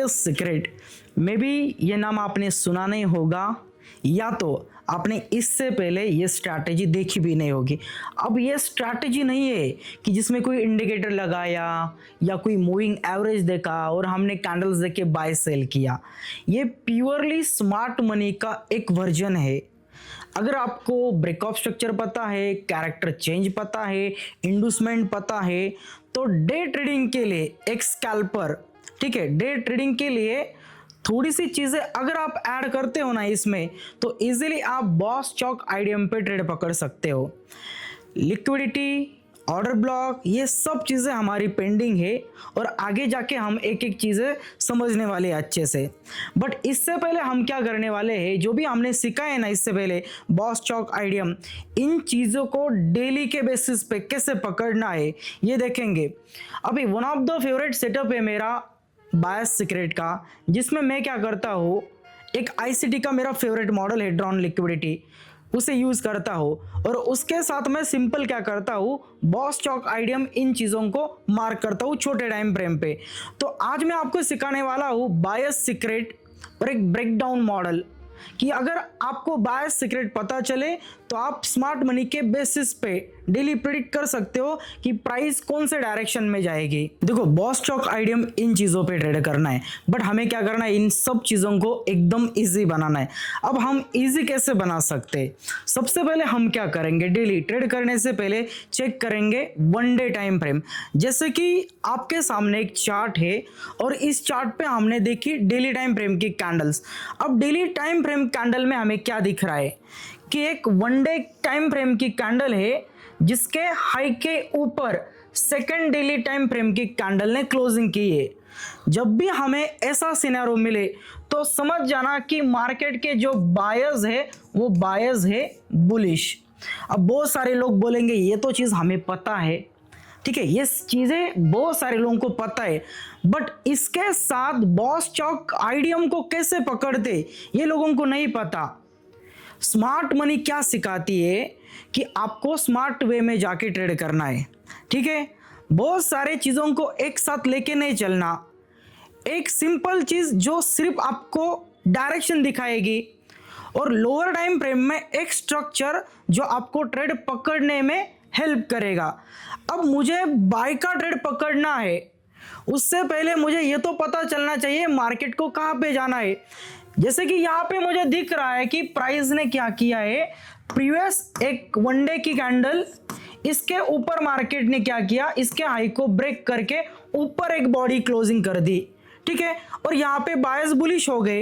Bias secret, may be ये नाम आपने सुना नहीं होगा या तो आपने इससे पहले ये स्ट्रैटेजी देखी भी नहीं होगी। अब ये स्ट्रैटेजी नहीं है कि जिसमें कोई इंडिकेटर लगाया या कोई मूविंग एवरेज देखा और हमने कैंडल्स देख के बाय सेल किया। ये प्योरली स्मार्ट मनी का एक वर्जन है। अगर आपको ब्रेकऑफ स्ट्रक्चर पता है, कैरेक्टर चेंज पता है, इंडूसमेंट पता है, तो डे ट्रेडिंग के लिए एक स्कैल्पर, ठीक है, डे ट्रेडिंग के लिए थोड़ी सी चीजें अगर आप ऐड करते हो ना इसमें, तो इजीली आप बॉस चौक आईडीएम पे ट्रेड पकड़ सकते हो। लिक्विडिटी, ऑर्डर ब्लॉक, ये सब चीज़ें हमारी पेंडिंग है और आगे जाके हम एक एक चीज़ें समझने वाले हैं अच्छे से। बट इससे पहले हम क्या करने वाले हैं, जो भी हमने सीखा है ना इससे पहले, बॉस चौक आईडीएम, इन चीज़ों को डेली के बेसिस पे कैसे पकड़ना है ये देखेंगे। अभी one of the favourite setup है मेरा बायस सीक्रेट का, जिसमें मैं क्या करता हूँ, एक आईसीटी का मेरा फेवरेट मॉडल है ड्रॉन लिक्विडिटी, उसे यूज करता हूँ और उसके साथ मैं सिंपल क्या करता हूँ, बॉस चौक आईडीएम, इन चीज़ों को मार्क करता हूँ छोटे टाइम फ्रेम पे। तो आज मैं आपको सिखाने वाला हूँ बायस सीक्रेट और एक ब्रेकडाउन मॉडल, कि अगर आपको बायस सीक्रेट पता चले तो आप स्मार्ट मनी के बेसिस पे डेली प्रिडिक्ट कर सकते हो कि प्राइस कौन से डायरेक्शन में जाएगी। देखो, बॉस चौक आईडीएम इन चीज़ों पे ट्रेड करना है, बट हमें क्या करना है, इन सब चीज़ों को एकदम इजी बनाना है। अब हम इजी कैसे बना सकते हैं? सबसे पहले हम क्या करेंगे, डेली ट्रेड करने से पहले चेक करेंगे वन डे टाइम फ्रेम। जैसे कि आपके सामने एक चार्ट है और इस चार्ट पे हमने देखी डेली टाइम फ्रेम की कैंडल्स। अब डेली टाइम फ्रेम कैंडल में हमें क्या दिख रहा है कि एक वन डे टाइम फ्रेम की कैंडल है जिसके हाई के ऊपर सेकंड डेली टाइम फ्रेम की कैंडल ने क्लोजिंग की है। जब भी हमें ऐसा सिनेरियो मिले तो समझ जाना कि मार्केट के जो बायर्स है वो बायर्स है बुलिश। अब बहुत सारे लोग बोलेंगे ये तो चीज़ हमें पता है, ठीक है, ये चीज़ें बहुत सारे लोगों को पता है, बट इसके साथ बॉस चौक आईडीएम को कैसे पकड़ते ये लोगों को नहीं पता। स्मार्ट मनी क्या सिखाती है कि आपको स्मार्ट वे में जाके ट्रेड करना है, ठीक है, बहुत सारे चीज़ों को एक साथ लेके नहीं चलना। एक सिंपल चीज़ जो सिर्फ आपको डायरेक्शन दिखाएगी और लोअर टाइम फ्रेम में एक स्ट्रक्चर जो आपको ट्रेड पकड़ने में हेल्प करेगा। अब मुझे बाय का ट्रेड पकड़ना है, उससे पहले मुझे ये तो पता चलना चाहिए मार्केट को कहाँ पे जाना है। जैसे कि यहाँ पे मुझे दिख रहा है कि प्राइस ने क्या किया है, प्रीवियस एक वनडे की कैंडल, इसके ऊपर मार्केट ने क्या किया, इसके हाई को ब्रेक करके ऊपर एक बॉडी क्लोजिंग कर दी, ठीक है, और यहाँ पे बायर्स बुलिश हो गए।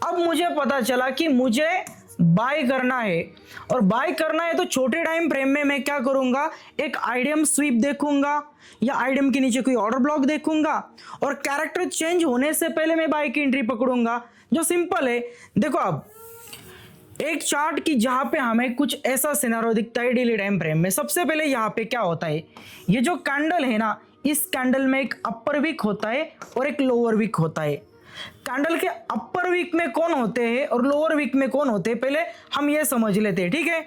अब मुझे पता चला कि मुझे बाय करना है, और बाय करना है तो छोटे टाइम फ्रेम में मैं क्या करूंगा, एक आईडीएम स्वीप देखूंगा या आईडीएम के नीचे कोई ऑर्डर ब्लॉक देखूंगा और कैरेक्टर चेंज होने से पहले मैं बाय की एंट्री पकड़ूंगा, जो सिंपल है। देखो, अब एक चार्ट की जहां पे हमें कुछ ऐसा सिनेरियो दिखता है डेली टाइम फ्रेम में। सबसे पहले यहाँ पे क्या होता है, ये जो कैंडल है ना, इस कैंडल में एक अपर वीक होता है और एक लोअर वीक होता है। कैंडल के अपर वीक में कौन होते हैं और लोअर वीक में कौन होते हैं, पहले हम ये समझ लेते हैं, ठीक है।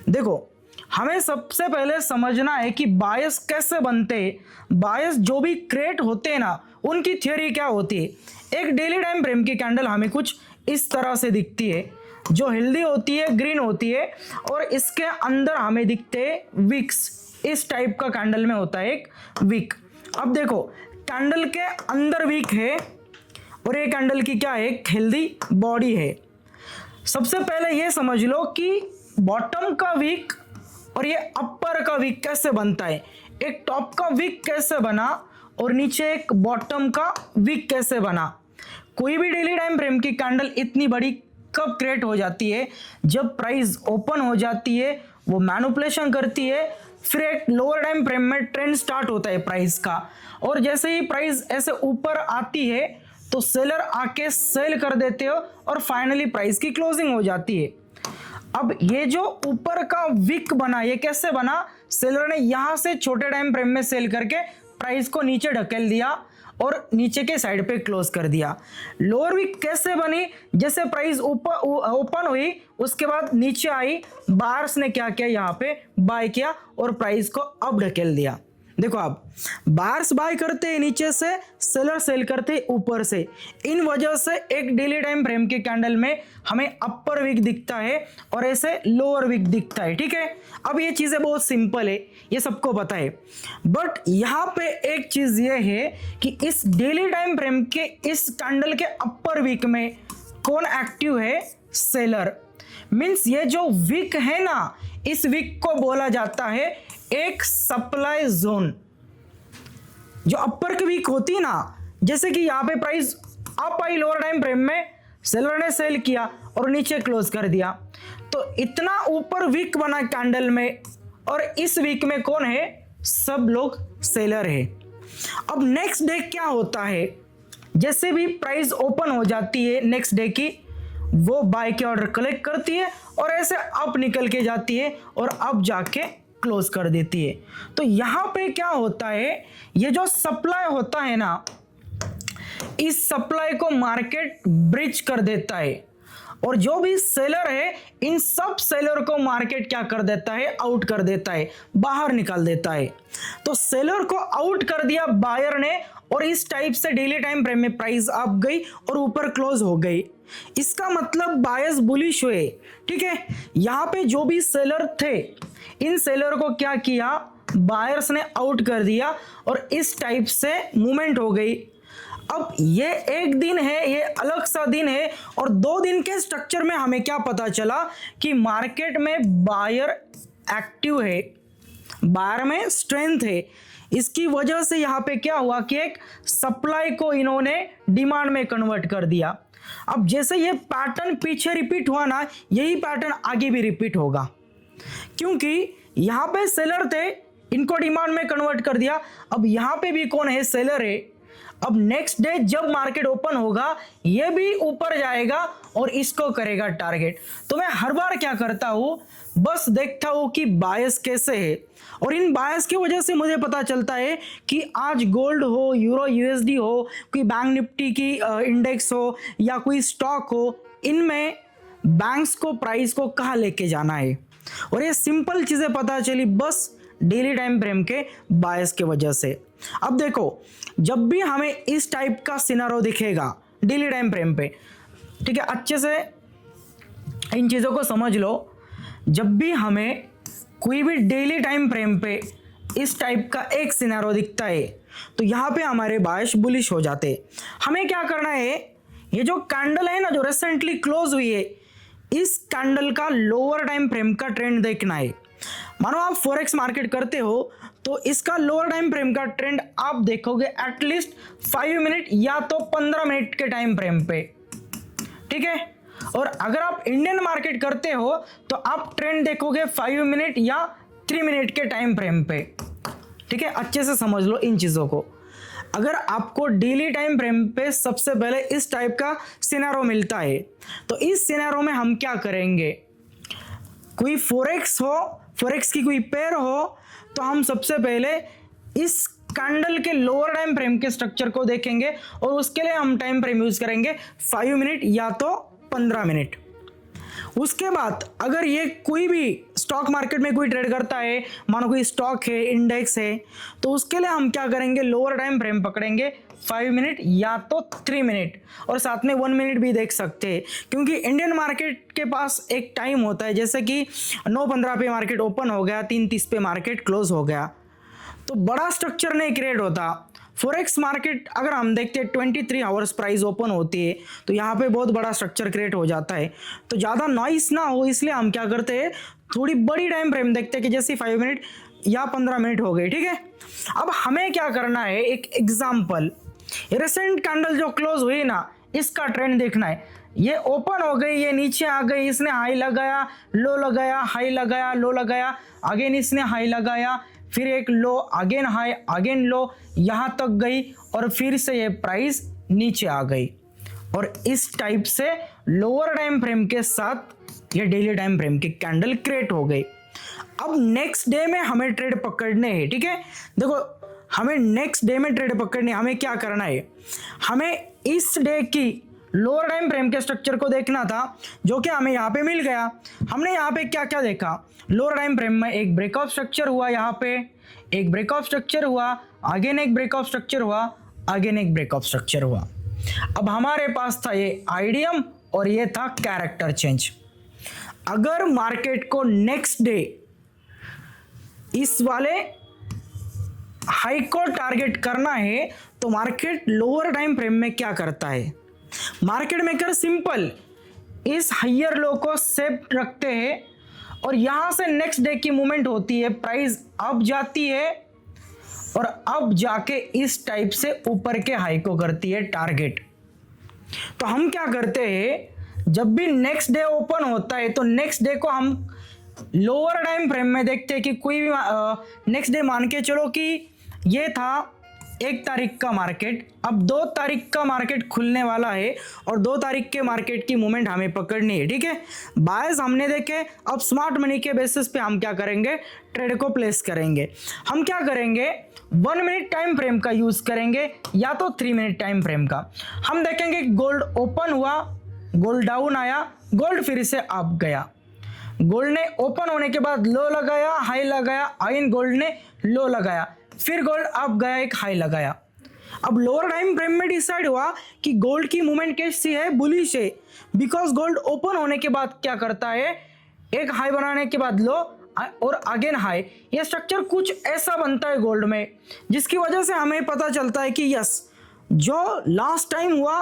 देखो, हमें सबसे पहले समझना है कि बायस कैसे बनते हैं। बायस जो भी क्रिएट होते हैं ना, उनकी थ्योरी क्या होती है। एक डेली टाइम फ्रेम की कैंडल हमें कुछ इस तरह से दिखती है, जो हेल्दी होती है, ग्रीन होती है, और इसके अंदर हमें दिखते हैं विक्स। इस टाइप का कैंडल में होता है एक विक। अब देखो, कैंडल के अंदर विक है और ये कैंडल की क्या है, एक हेल्दी बॉडी है। सबसे पहले ये समझ लो कि बॉटम का विक और ये अपर का विक कैसे बनता है, एक टॉप का विक कैसे बना और नीचे एक बॉटम का विक कैसे बना। कोई भी डेली टाइम फ्रेम की कैंडल इतनी बड़ी कब क्रिएट हो जाती है, जब प्राइस ओपन हो जाती है, वो मैनिपुलेशन करती है, फिर एक लोअर टाइम फ्रेम में ट्रेंड स्टार्ट होता है प्राइस का, और जैसे ही प्राइस ऐसे ऊपर आती है तो सेलर आके सेल कर देते हो और फाइनली प्राइस की क्लोजिंग हो जाती है। अब ये जो ऊपर का विक बना, ये कैसे बना, सेलर ने यहां से छोटे टाइम फ्रेम में सेल करके प्राइस को नीचे ढकेल दिया और नीचे के साइड पे क्लोज कर दिया। लोअर विक कैसे बनी, जैसे प्राइस ऊपर ओपन हुई, उसके बाद नीचे आई, बायर्स ने क्या किया, यहाँ पे बाय किया और प्राइस को अप ढकेल दिया। देखो आप, बायर्स बाय करते हैं नीचे से, सेलर सेल करते हैं ऊपर से। इन वजह से एक डेली टाइम फ्रेम के कैंडल में हमें अपर विक दिखता है और ऐसे लोअर विक दिखता है, ठीक है। अब ये चीजें बहुत सिंपल है, ये सबको पता है, बट यहाँ पे एक चीज ये है कि इस डेली टाइम फ्रेम के इस कैंडल के अपर विक में कौन एक्टिव है? सेलर। मीन्स ये जो विक है ना, इस विक को बोला जाता है एक सप्लाई जोन। जो अपर की वीक होती ना, जैसे कि यहाँ पे price up I lower time frame में, सेलर ने सेल किया और नीचे क्लोज कर दिया, तो इतना ऊपर वीक बना कैंडल में, और इस वीक में कौन है? सब लोग सेलर है। अब नेक्स्ट डे क्या होता है? जैसे भी प्राइस ओपन हो जाती है नेक्स्ट डे की, वो बाय के ऑर्डर कलेक्ट करती है और ऐसे अप निकल के जाती है और अब जाके क्लोज कर देती है। तो यहां पे क्या होता है, ये जो सप्लाई होता है ना, इस सप्लाई को मार्केट ब्रिज कर देता है, और जो भी सेलर है इन सब सेलर को मार्केट क्या कर देता है? आउट कर देता है, बाहर निकाल देता है। तो सेलर को आउट कर दिया बायर ने, और इस टाइप से डेली टाइम फ्रेम में प्राइस अप गई और ऊपर क्लोज हो गई। इसका मतलब बायर्स बुलिश हुए, ठीक है। यहां पे जो भी सेलर थे, इन सेलर को क्या किया? बायर्स ने आउट कर दिया और इस टाइप से मूवमेंट हो गई। अब ये एक दिन है, ये अलग सा दिन है, और 2 दिन के स्ट्रक्चर में हमें क्या पता चला कि मार्केट में बायर एक्टिव है, बायर में स्ट्रेंथ है। इसकी वजह से यहाँ पे क्या हुआ कि एक सप्लाई को इन्होंने डिमांड में कन्वर्ट कर दिया। अब जैसे ये पैटर्न पीछे रिपीट हुआ ना, यही पैटर्न आगे भी रिपीट होगा, क्योंकि यहाँ पे सेलर थे, इनको डिमांड में कन्वर्ट कर दिया। अब यहाँ पे भी कौन है? सेलर है। अब नेक्स्ट डे जब मार्केट ओपन होगा, ये भी ऊपर जाएगा और इसको करेगा टारगेट। तो मैं हर बार क्या करता हूं, बस देखता हूं कि बायस कैसे है, और इन बायस की वजह से मुझे पता चलता है कि आज गोल्ड हो, यूरो यूएसडी हो, कोई बैंक निफ्टी की इंडेक्स हो या कोई स्टॉक हो, इनमें बैंक्स को प्राइस को कहाँ लेके जाना है। और ये सिंपल चीजें पता चली बस डेली टाइम फ्रेम के बायस के वजह से। अब देखो, जब भी हमें इस टाइप का सिनारो दिखेगा डेली टाइम फ्रेम पे, ठीक है, अच्छे से इन चीजों को समझ लो। जब भी हमें कोई भी डेली टाइम फ्रेम पे इस टाइप का एक सिनारो दिखता है, तो यहाँ पे हमारे बायर्स बुलिश हो जाते। हमें क्या करना है, ये जो कैंडल है ना, जो रिसेंटली क्लोज हुई है, इस कैंडल का लोअर टाइम फ्रेम का ट्रेंड देखना है। मानो आप फॉरेक्स मार्केट करते हो, तो इसका लोअर टाइम फ्रेम का ट्रेंड आप देखोगे एटलीस्ट 5 मिनट या तो 15 मिनट के टाइम फ्रेम पे, ठीक है। और अगर आप इंडियन मार्केट करते हो तो आप ट्रेंड देखोगे 5 मिनट या 3 मिनट के टाइम फ्रेम पे, ठीक है। अच्छे से समझ लो इन चीजों को। अगर आपको डेली टाइम फ्रेम पे सबसे पहले इस टाइप का सिनारो मिलता है, तो इस सिनारो में हम क्या करेंगे, कोई फॉरेक्स हो, फॉरेक्स की कोई पेयर हो, तो हम सबसे पहले इस कैंडल के लोअर टाइम फ्रेम के स्ट्रक्चर को देखेंगे, और उसके लिए हम टाइम फ्रेम यूज करेंगे 5 मिनट या तो 15 मिनट। उसके बाद अगर ये कोई भी स्टॉक मार्केट में कोई ट्रेड करता है, मानो कोई स्टॉक है, इंडेक्स है, तो उसके लिए हम क्या करेंगे, लोअर टाइम फ्रेम पकड़ेंगे 5 मिनट या तो 3 मिनट, और साथ में 1 मिनट भी देख सकते हैं, क्योंकि इंडियन मार्केट के पास एक टाइम होता है, जैसे कि 9:15 पे मार्केट ओपन हो गया, 3:30 पे मार्केट क्लोज हो गया, तो बड़ा स्ट्रक्चर नहीं क्रिएट होता। फॉरेक्स मार्केट अगर हम देखते हैं 23 आवर्स प्राइस ओपन होती है, तो यहाँ पे बहुत बड़ा स्ट्रक्चर क्रिएट हो जाता है। तो ज़्यादा नॉइस ना हो इसलिए हम क्या करते हैं, थोड़ी बड़ी टाइम फ्रेम देखते हैं कि जैसे 5 मिनट या 15 मिनट हो गई, ठीक है। अब हमें क्या करना है, एक एग्जाम्पल, रिसेंट कैंडल जो क्लोज हुई ना, इसका ट्रेंड देखना है। ये ओपन हो गई, ये नीचे आ गई, इसने हाई लगाया, लो लगाया, हाई लगाया, लो लगाया, अगेन इसने हाई लगाया, फिर एक लो, अगेन हाई, अगेन लो, यहां तक गई, और फिर से ये प्राइस नीचे आ गई, और इस टाइप से लोअर टाइम फ्रेम के साथ ये डेली टाइम फ्रेम की कैंडल क्रिएट हो गई। अब नेक्स्ट डे में हमें ट्रेड पकड़ने हैं, ठीक है। देखो, हमें नेक्स्ट डे में ट्रेड पकड़ने, हमें क्या करना है, हमें इस डे की लोअर टाइम फ्रेम के स्ट्रक्चर को देखना था, जो कि हमें यहाँ पे मिल गया। हमने यहाँ पे क्या क्या देखा, लोअर टाइम फ्रेम में एक ब्रेकआउट स्ट्रक्चर हुआ यहाँ पे, एक ब्रेकऑफ स्ट्रक्चर हुआ, अगेन एक ब्रेकऑफ स्ट्रक्चर हुआ, अगेन एक ब्रेकऑफ स्ट्रक्चर हुआ। अब हमारे पास था ये आइडियम और ये था कैरेक्टर चेंज। अगर मार्केट को नेक्स्ट डे इस वाले हाई को टारगेट करना है तो मार्केट लोअर टाइम फ्रेम में क्या करता है? मार्केट मेकर सिंपल इस हायर लो को सेट रखते हैं और यहां से नेक्स्ट डे की मूवमेंट होती है, प्राइस अप जाती है और अब जाके इस टाइप से ऊपर के हाई को करती है टारगेट। तो हम क्या करते हैं, जब भी नेक्स्ट डे ओपन होता है तो नेक्स्ट डे को हम लोअर टाइम फ्रेम में देखते हैं कि कोई भी नेक्स्ट डे मान के चलो कि ये था 1 तारीख का मार्केट, अब 2 तारीख का मार्केट खुलने वाला है और 2 तारीख के मार्केट की मूवमेंट हमें पकड़नी है, ठीक है। बायर्स हमने देखे, अब स्मार्ट मनी के बेसिस पे हम क्या करेंगे, ट्रेड को प्लेस करेंगे। हम क्या करेंगे, 1 मिनट टाइम फ्रेम का यूज करेंगे या तो 3 मिनट टाइम फ्रेम का। हम देखेंगे गोल्ड ओपन हुआ, गोल्ड डाउन आया, गोल्ड फिर से अप गया, गोल्ड ने ओपन होने के बाद लो लगाया, हाई लगाया, अगेन गोल्ड ने लो लगाया, फिर गोल्ड अप गया, एक हाई लगाया। अब लोअर टाइम फ्रेम में डिसाइड हुआ कि गोल्ड की मूवमेंट कैसी है, बुलिश है, बिकॉज गोल्ड ओपन होने के बाद क्या करता है, एक हाई बनाने के बाद लो और अगेन हाई। ये स्ट्रक्चर कुछ ऐसा बनता है गोल्ड में जिसकी वजह से हमें पता चलता है कि यस, जो लास्ट टाइम हुआ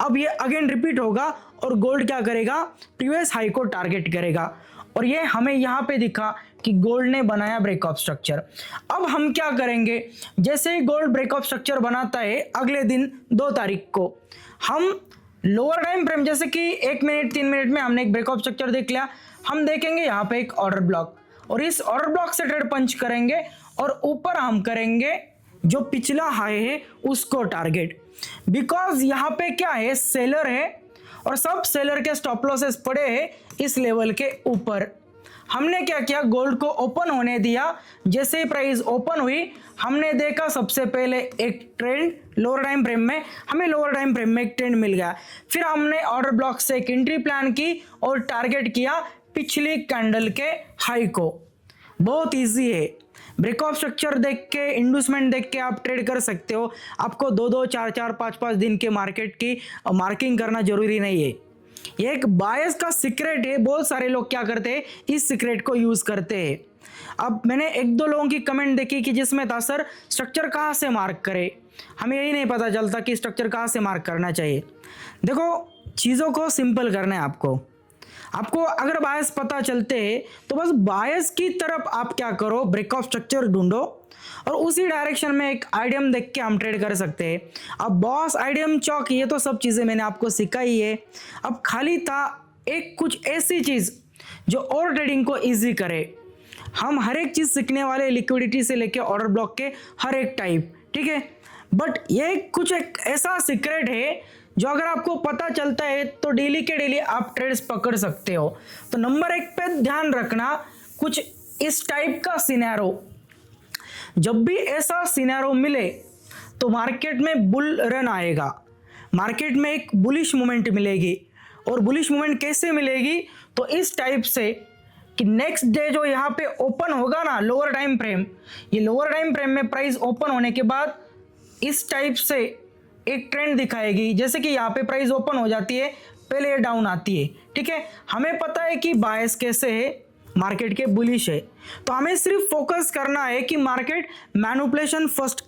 अब ये अगेन रिपीट होगा और गोल्ड क्या करेगा, प्रीवियस हाई को टारगेट करेगा। और ये हमें यहाँ पे दिखा कि गोल्ड ने बनाया ब्रेकऑफ स्ट्रक्चर। अब हम क्या करेंगे, जैसे ही गोल्ड ब्रेकऑफ स्ट्रक्चर बनाता है अगले दिन 2 तारीख को हम लोअर टाइम फ्रेम, जैसे कि 1 मिनट 3 मिनट में हमने एक ब्रेकऑफ स्ट्रक्चर देख लिया, हम देखेंगे यहाँ पे एक ऑर्डर ब्लॉक और इस ऑर्डर ब्लॉक से ट्रेड पंच करेंगे और ऊपर हम करेंगे जो पिछला हाई है उसको टारगेट। बिकॉज यहाँ पे क्या है, सेलर है और सब सेलर के स्टॉप लॉसेस पड़े हैं इस लेवल के ऊपर। हमने क्या किया, गोल्ड को ओपन होने दिया, जैसे ही प्राइस ओपन हुई हमने देखा सबसे पहले एक ट्रेंड लोअर टाइम फ्रेम में, हमें लोअर टाइम फ्रेम में एक ट्रेंड मिल गया। फिर हमने ऑर्डर ब्लॉक से एक एंट्री प्लान की और टारगेट किया पिछली कैंडल के हाई को। बहुत इजी है, ब्रेकऑफ स्ट्रक्चर देख के, इंडूसमेंट देख के आप ट्रेड कर सकते हो। आपको 2-2, 4-4, 5-5 दिन के मार्केट की मार्किंग करना जरूरी नहीं है। ये एक बायस का सीक्रेट है, बहुत सारे लोग क्या करते हैं, इस सीक्रेट को यूज करते हैं। अब मैंने 1-2 लोगों की कमेंट देखी कि जिसमें था सर स्ट्रक्चर कहाँ से मार्क करे, हमें यही नहीं पता चलता कि स्ट्रक्चर कहाँ से मार्क करना चाहिए। देखो, चीज़ों को सिंपल करना है आपको अगर बायस पता चलते हैं तो बस बायस की तरफ आप क्या करो, ब्रेकऑफ स्ट्रक्चर ढूंढो और उसी डायरेक्शन में एक आइडियम देख के हम ट्रेड कर सकते हैं। अब बॉस, आइडियम, चौक, ये तो सब चीज़ें मैंने आपको सिखाई है। अब खाली था एक कुछ ऐसी चीज़ जो और ट्रेडिंग को इजी करे। हम हर एक चीज़ सीखने वाले, लिक्विडिटी से लेके ऑर्डर ब्लॉक के हर एक टाइप, ठीक है। बट ये कुछ एक ऐसा सीक्रेट है जो अगर आपको पता चलता है तो डेली के डेली आप ट्रेड्स पकड़ सकते हो। तो नंबर 1 पे ध्यान रखना, कुछ इस टाइप का सिनेरियो, जब भी ऐसा सिनेरियो मिले तो मार्केट में बुल रन आएगा, मार्केट में एक बुलिश मूवमेंट मिलेगी। और बुलिश मूवमेंट कैसे मिलेगी, तो इस टाइप से कि नेक्स्ट डे जो यहाँ पे ओपन होगा ना लोअर टाइम फ्रेम, ये लोअर टाइम फ्रेम में प्राइस ओपन होने के बाद इस टाइप से एक ट्रेंड दिखाएगी। जैसे कि यहाँ पे प्राइस ओपन हो जाती है, पहले ये डाउन आती है, ठीक है। हमें पता है कि बायस कैसे है, मार्केट के बुलिश है, तो हमें सिर्फ फोकस करना है कि मार्केट मैनिपुलेशन फर्स्ट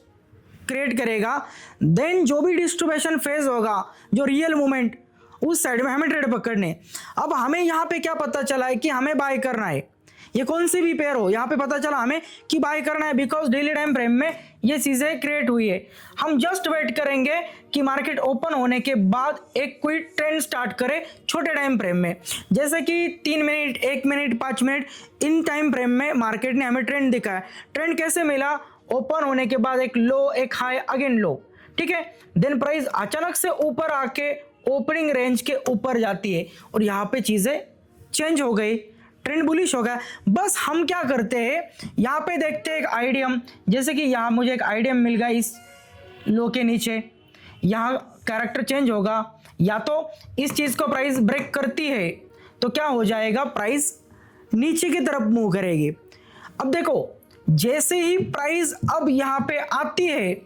क्रिएट करेगा, देन जो भी डिस्ट्रीब्यूशन फेज होगा, जो रियल मूवमेंट, उस साइड में हमें ट्रेड पकड़ने। अब हमें यहाँ पे क्या पता चला है कि हमें बाय करना है, ये कौन सी भी पेयर हो, यहाँ पे पता चला हमें कि बाय करना है, बिकॉज डेली टाइम फ्रेम में ये चीज़ें क्रिएट हुई है। हम जस्ट वेट करेंगे कि मार्केट ओपन होने के बाद एक कोई ट्रेंड स्टार्ट करे छोटे टाइम फ्रेम में, जैसे कि 3 minute, 1 minute, 5 minute, in time frame में मार्केट ने हमें ट्रेंड दिखाया। ट्रेंड कैसे मिला, ओपन होने के बाद एक लो, एक हाई, अगेन लो, ठीक है। देन प्राइस अचानक से ऊपर आके ओपनिंग रेंज के ऊपर जाती है और यहाँ पे चीज़ें चेंज हो गई, ट्रेंड बुलिश हो गया। बस हम क्या करते हैं, यहाँ पे देखते हैं एक आइडियम, जैसे कि यहाँ मुझे एक आइडियम मिल गया इस लो के नीचे, यहाँ कैरेक्टर चेंज होगा, या तो इस चीज़ को प्राइस ब्रेक करती है तो क्या हो जाएगा, प्राइस नीचे की तरफ मूव करेगी। अब देखो, जैसे ही प्राइस अब यहाँ पे आती है,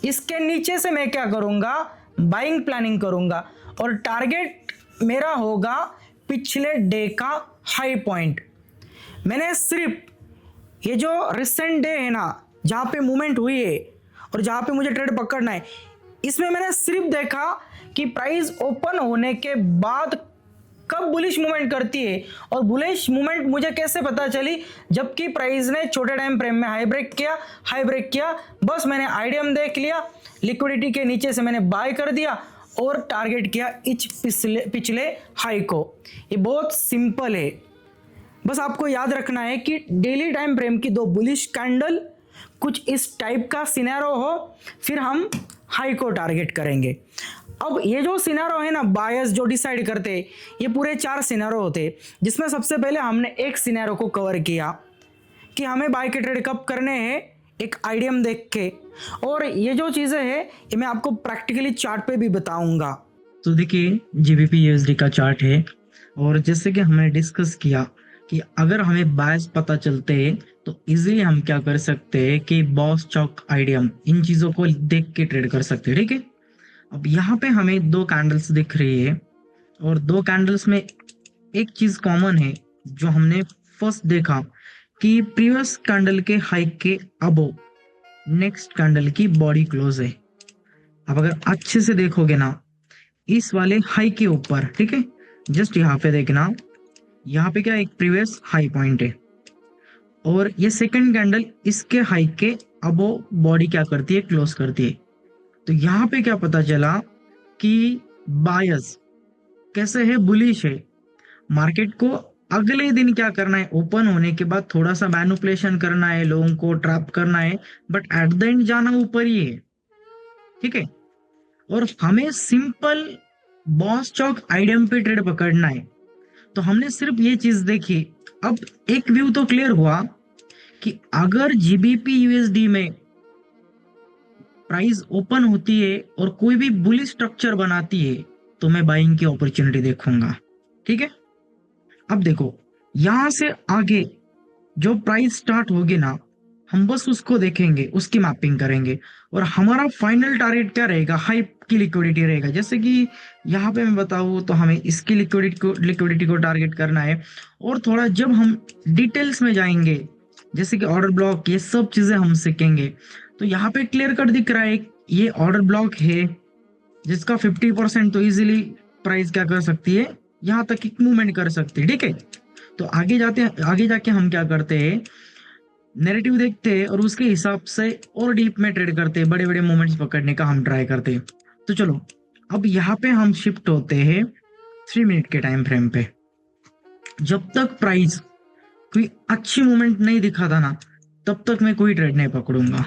इसके नीचे से मैं क्या करूंगा, बाइंग प्लानिंग करूंगा और टारगेट मेरा होगा पिछले डे का हाई पॉइंट। मैंने सिर्फ ये जो रिसेंट डे है ना, जहाँ पे मूवमेंट हुई है और जहाँ पे मुझे ट्रेड पकड़ना है, इसमें मैंने सिर्फ देखा कि प्राइस ओपन होने के बाद कब बुलिश मूवमेंट करती है, और बुलिश मूवमेंट मुझे कैसे पता चली, जबकि प्राइस ने छोटे टाइम फ्रेम में हाई ब्रेक किया, बस मैंने आईडीएम देख लिया, लिक्विडिटी के नीचे से मैंने बाय कर दिया और टारगेट किया इच पिछले हाई को। ये बहुत सिंपल है, बस आपको याद रखना है कि डेली टाइम फ्रेम की दो बुलिश कैंडल कुछ इस टाइप का सिनेरियो हो, फिर हम हाई को टारगेट करेंगे। अब ये जो सिनेरियो है ना, बायर्स जो डिसाइड करते हैं, ये पूरे 4 सिनेरियो होते हैं, जिसमें सबसे पहले हमने एक सिनेरियो को कवर किया कि हमें बाय के ट्रेड कब करने हैं, एक आईडीएम देख के, और ये जो चीज़ें हैं ये मैं आपको प्रैक्टिकली चार्ट पे भी बताऊंगा। तो देखिए जीबीपी यूएसडी का चार्ट है, और जैसे कि हमने डिस्कस किया कि अगर हमें बायस पता चलते हैं तो इजीली हम क्या कर सकते हैं कि बॉस चौक आईडीएम इन चीज़ों को देख के ट्रेड कर सकते हैं। ठीक है, अब यहाँ पे हमें 2 कैंडल्स दिख रही है, और 2 कैंडल्स में एक चीज कॉमन है जो हमने फर्स्ट देखा कि प्रीवियस कैंडल के हाई के अबो नेक्स्ट कैंडल की बॉडी क्लोज है। अब अगर अच्छे से देखोगे ना, इस वाले हाई के ऊपर, ठीक है, जस्ट यहाँ पे देखना, यहाँ पे क्या एक प्रीवियस हाई पॉइंट है, और ये सेकंड कैंडल इसके हाई के अबो बॉडी क्या करती है, क्लोज करती है। तो यहाँ पे क्या पता चला कि बायर्स कैसे है, बुलिश है। मार्केट को अगले दिन क्या करना है, ओपन होने के बाद थोड़ा सा मैनिपुलेशन करना है, लोगों को ट्रैप करना है, बट एट द एंड जाना ऊपर ही है। ठीक है, और हमें सिंपल बॉस चौक आईडीएम पे ट्रेड पकड़ना है। तो हमने सिर्फ ये चीज देखी। अब एक व्यू तो क्लियर हुआ कि अगर जीबीपी यूएसडी में प्राइस ओपन होती है और कोई भी बुलिश स्ट्रक्चर बनाती है तो मैं बाइंग की अपॉर्चुनिटी देखूंगा। ठीक है, अब देखो यहां से आगे जो प्राइस स्टार्ट होगी ना, हम बस उसको देखेंगे, उसकी मैपिंग करेंगे, और हमारा फाइनल टारगेट क्या रहेगा, हाई की लिक्विडिटी रहेगा। जैसे कि यहाँ पे मैं बताऊँ तो हमें इसकी लिक्विडिटी को टारगेट करना है, और थोड़ा जब हम डिटेल्स में जाएंगे, जैसे कि ऑर्डर ब्लॉक, ये सब चीजें हम सीखेंगे। तो यहाँ पे क्लियर कट दिख रहा है, ये ऑर्डर ब्लॉक है जिसका 50% तो इजीली प्राइस क्या कर सकती है, यहाँ तक एक मूवमेंट कर सकती है। ठीक है, तो आगे जाके हम क्या करते हैं, नैरेटिव देखते हैं और उसके हिसाब से और डीप में ट्रेड करते हैं, बड़े बड़े मूवमेंट्स पकड़ने का हम ट्राई करते हैं। तो चलो अब यहाँ पे हम शिफ्ट होते हैं 3 मिनट के टाइम फ्रेम पे। जब तक प्राइस कोई अच्छी मूवमेंट नहीं दिखाता ना, तब तक मैं कोई ट्रेड नहीं पकड़ूंगा।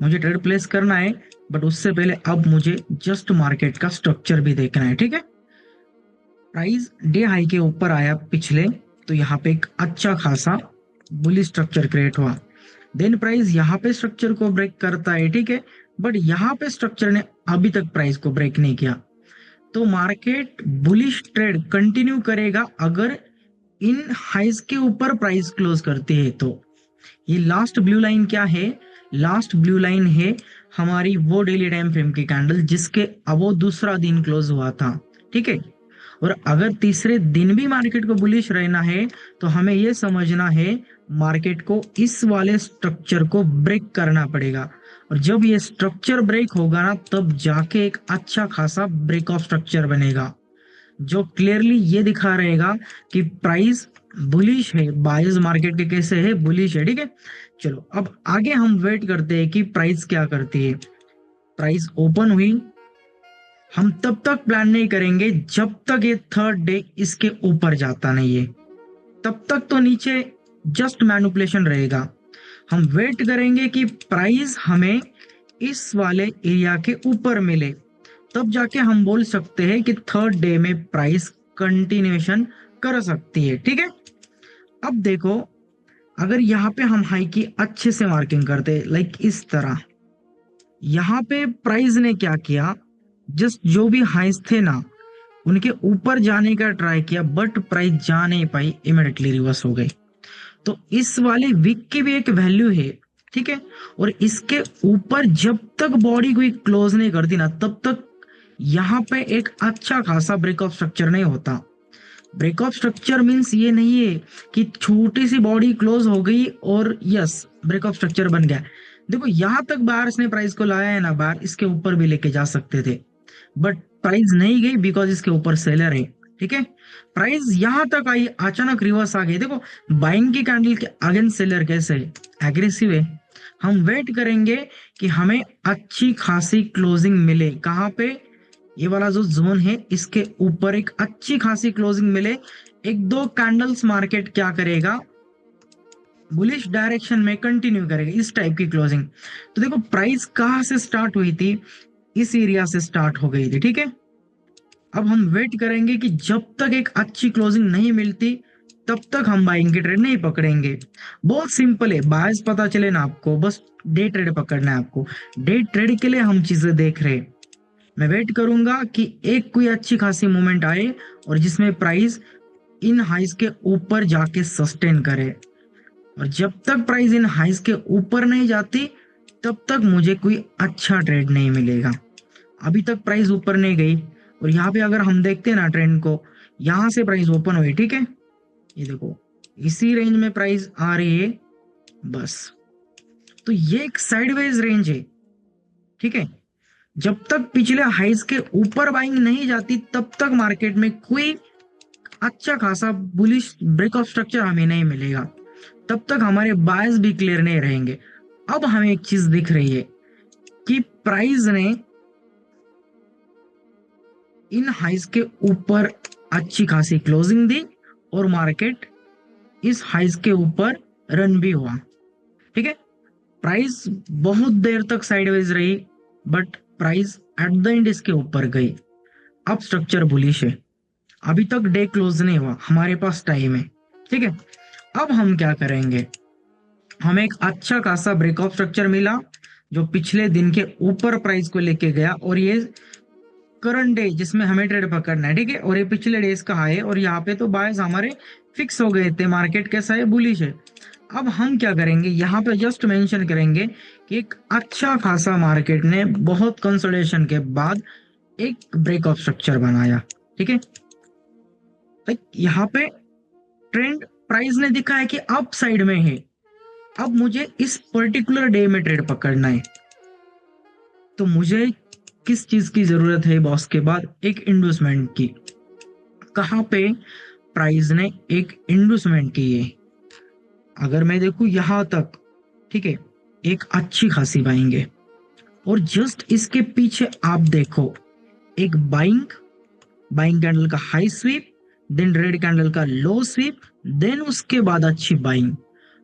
मुझे ट्रेड प्लेस करना है, बट उससे पहले अब मुझे जस्ट मार्केट का स्ट्रक्चर भी देखना है। ठीक है, प्राइस डे हाई के ऊपर आया पिछले, तो यहाँ पे एक अच्छा खासा बुलिश स्ट्रक्चर क्रिएट हुआ। देन प्राइस यहाँ पे स्ट्रक्चर को ब्रेक करता है। ठीक है, बट यहाँ पे स्ट्रक्चर ने अभी तक प्राइस को ब्रेक नहीं किया, तो मार्केट बुलिश ट्रेड कंटिन्यू करेगा अगर इन हाइज के ऊपर प्राइस क्लोज करती है। तो ये लास्ट ब्लू लाइन क्या है, लास्ट ब्लू लाइन है हमारी वो डेली टाइम फ्रेम की कैंडल जिसके अब वो दूसरा दिन क्लोज हुआ था। ठीक है, और अगर तीसरे दिन भी मार्केट को बुलिश रहना है तो हमें यह समझना है मार्केट को इस वाले स्ट्रक्चर को ब्रेक करना पड़ेगा, और जब ये स्ट्रक्चर ब्रेक होगा ना, तब जाके एक अच्छा खासा ब्रेक ऑफ स्ट्रक्चर बनेगा जो क्लियरली ये दिखा रहेगा कि प्राइस बुलिश है, बायर्स मार्केट के कैसे है, बुलिश है। ठीक है, चलो अब आगे हम वेट करते हैं कि प्राइस क्या करती है। प्राइस ओपन हुई, हम तब तक प्लान नहीं करेंगे जब तक ये थर्ड डे इसके ऊपर जाता नहीं है, तब तक तो नीचे जस्ट मैनिपुलेशन रहेगा। हम वेट करेंगे कि प्राइस हमें इस वाले एरिया के ऊपर मिले, तब जाके हम बोल सकते हैं कि थर्ड डे में प्राइस कंटिन्यूएशन कर सकती है। ठीक है, अब देखो अगर यहाँ पे हम हाई की अच्छे से मार्किंग करते लाइक इस तरह, यहाँ पे प्राइस ने क्या किया, जस्ट जो भी हाइस थे ना उनके ऊपर जाने का ट्राई किया, बट प्राइस जा नहीं पाई, इमीडिएटली रिवर्स हो गई। तो इस वाले विक की भी एक वैल्यू है, ठीक है। और इसके ऊपर जब तक बॉडी कोई क्लोज नहीं करती ना, तब तक यहाँ पे एक अच्छा खासा ब्रेकअप स्ट्रक्चर नहीं होता। ब्रेकअप स्ट्रक्चर मीन्स ये नहीं है कि छोटी सी बॉडी क्लोज हो गई और यस ब्रेकअप स्ट्रक्चर बन गया। देखो यहां तक बायर्स ने प्राइस को लाया है ना, बाहर इसके ऊपर भी लेके जा सकते थे, बट प्राइस नहीं गई बिकॉज इसके ऊपर सेलर है, ठीक है। प्राइस यहां तक आई, अचानक रिवर्स आ गई। देखो बाइंग की कैंडल के अगेंस्ट सेलर कैसे एग्रेसिव है। हम वेट करेंगे कि हमें अच्छी खासी क्लोजिंग मिले, कहाँ पे, ये वाला जो जोन है इसके ऊपर एक अच्छी खासी क्लोजिंग मिले। एक दो कैंडल्स मार्केट क्या करेगा, बुलिश डायरेक्शन में कंटिन्यू करेगा, इस टाइप की क्लोजिंग। तो देखो प्राइस कहाँ से स्टार्ट हुई थी, इस एरिया से स्टार्ट हो गई थी, ठीक है। अब हम वेट करेंगे कि जब तक एक अच्छी क्लोजिंग नहीं मिलती तब तक हम बाइंग के ट्रेड नहीं पकड़ेंगे। बहुत सिंपल है, बायस पता चले ना आपको, बस डे ट्रेड पकड़ना है आपको। डे ट्रेड के लिए हम चीजें देख रहे हैं। मैं वेट करूंगा कि एक कोई अच्छी खासी मूवमेंट आए और जिसमें प्राइस इन हाइस के ऊपर जाके सस्टेन करे, और जब तक प्राइस इन हाइस के ऊपर नहीं जाती तब तक मुझे कोई अच्छा ट्रेड नहीं मिलेगा। अभी तक प्राइस ऊपर नहीं गई, और यहाँ पे अगर हम देखते हैं ना ट्रेंड को, यहाँ से प्राइस ओपन हुई, ठीक है, ये देखो इसी रेंज में प्राइस आ रही है बस। तो ये एक साइडवेज रेंज है, ठीक है। जब तक पिछले हाइस के ऊपर बाइंग नहीं जाती तब तक मार्केट में कोई अच्छा खासा बुलिश ब्रेकअप स्ट्रक्चर हमें नहीं मिलेगा, तब तक हमारे बायस भी क्लियर नहीं रहेंगे। अब हमें एक चीज दिख रही है कि प्राइस ने इन हाइस के ऊपर अच्छी खासी क्लोजिंग दी और मार्केट इस हाइस के ऊपर रन भी हुआ, ठीक है। प्राइस बहुत देर तक साइडवेज रही, but price at the end इसके ऊपर गई। अब स्ट्रक्चर बुलिश है, अभी तक डे क्लोज नहीं हुआ, हमारे पास टाइम है, ठीक है। अब हम क्या करेंगे, हमें एक अच्छा खासा ब्रेकअप स्ट्रक्चर मिला जो पिछले दिन के ऊपर प्राइस को लेके गया, और ये करंट डे जिसमें हमें ट्रेड पकड़ना है, ठीक है। और ये पिछले डेज का हाई है, और यहाँ पे तो बायस हमारे फिक्स हो गए थे, मार्केट कैसा है, बुलिश है। अब हम क्या करेंगे, यहाँ पे जस्ट मेंशन करेंगे कि एक अच्छा खासा मार्केट ने बहुत कंसोलिडेशन के बाद एक ब्रेकअप स्ट्रक्चर बनाया, ठीक है। यहाँ पे ट्रेंड प्राइस ने दिखा है कि अप साइड में है। अब मुझे इस पर्टिकुलर डे में ट्रेड पकड़ना है, तो मुझे किस चीज की जरूरत है बॉस के बाद, एक इंडूसमेंट की। कहाँ पे प्राइस ने एक इंडूसमेंट की है, अगर मैं देखूं यहां तक, ठीक है, एक अच्छी खासी बाइंग है, और जस्ट इसके पीछे आप देखो एक बाइंग कैंडल का high sweep, then red candle का लो स्वीप, देन उसके बाद अच्छी बाइंग।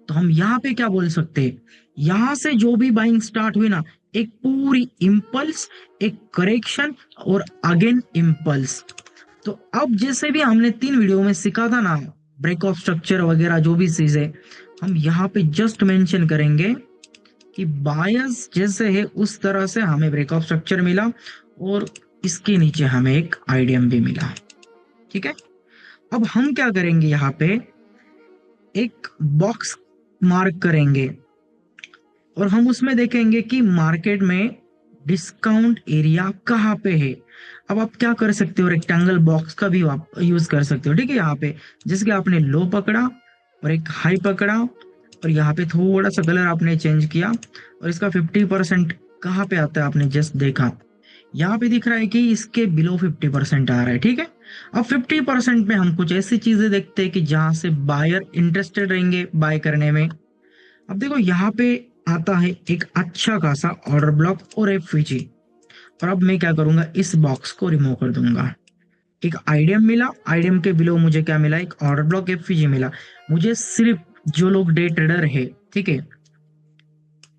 तो हम यहाँ पे क्या बोल सकते हैं, यहां से जो भी बाइंग स्टार्ट हुई ना, एक पूरी इम्पल्स, एक करेक्शन और अगेन इम्पल्स। तो अब जैसे भी हमने 3 वीडियो में सीखा था ना, ब्रेकअप स्ट्रक्चर वगैरह जो भी चीजें, हम यहाँ पे जस्ट मेंशन करेंगे कि बायस जैसे है उस तरह से हमें ब्रेकअप स्ट्रक्चर मिला, और इसके नीचे हमें एक आईडीएम भी मिला, ठीक है। अब हम क्या करेंगे, यहाँ पे एक बॉक्स मार्क करेंगे, और हम उसमें देखेंगे कि मार्केट में डिस्काउंट एरिया कहाँ पे है। अब आप क्या कर सकते हो, रेक्टेंगल बॉक्स का भी आप यूज कर सकते हो, ठीक है। यहाँ पे जैसे कि आपने लो पकड़ा और एक हाई पकड़ा, और यहाँ पे थोड़ा सा कलर आपने चेंज किया, और इसका 50% कहाँ पे आता है आपने जस्ट देखा, यहाँ पे दिख रहा है कि इसके बिलो 50% आ रहा है, ठीक है। अब 50% में हम कुछ ऐसी चीजें देखते हैं कि जहां से बायर इंटरेस्टेड रहेंगे बाय करने में। अब देखो यहाँ पे आता है एक अच्छा खासा ऑर्डर ब्लॉक और एफवीजी, और अब मैं क्या करूंगा, इस बॉक्स को रिमूव कर दूंगा। एक आईडीएम मिला, आईडीएम के बिलो मुझे क्या मिला, एक ऑर्डर ब्लॉक एफवीजी मिला। मुझे सिर्फ जो लोग डे ट्रेडर है, ठीक है,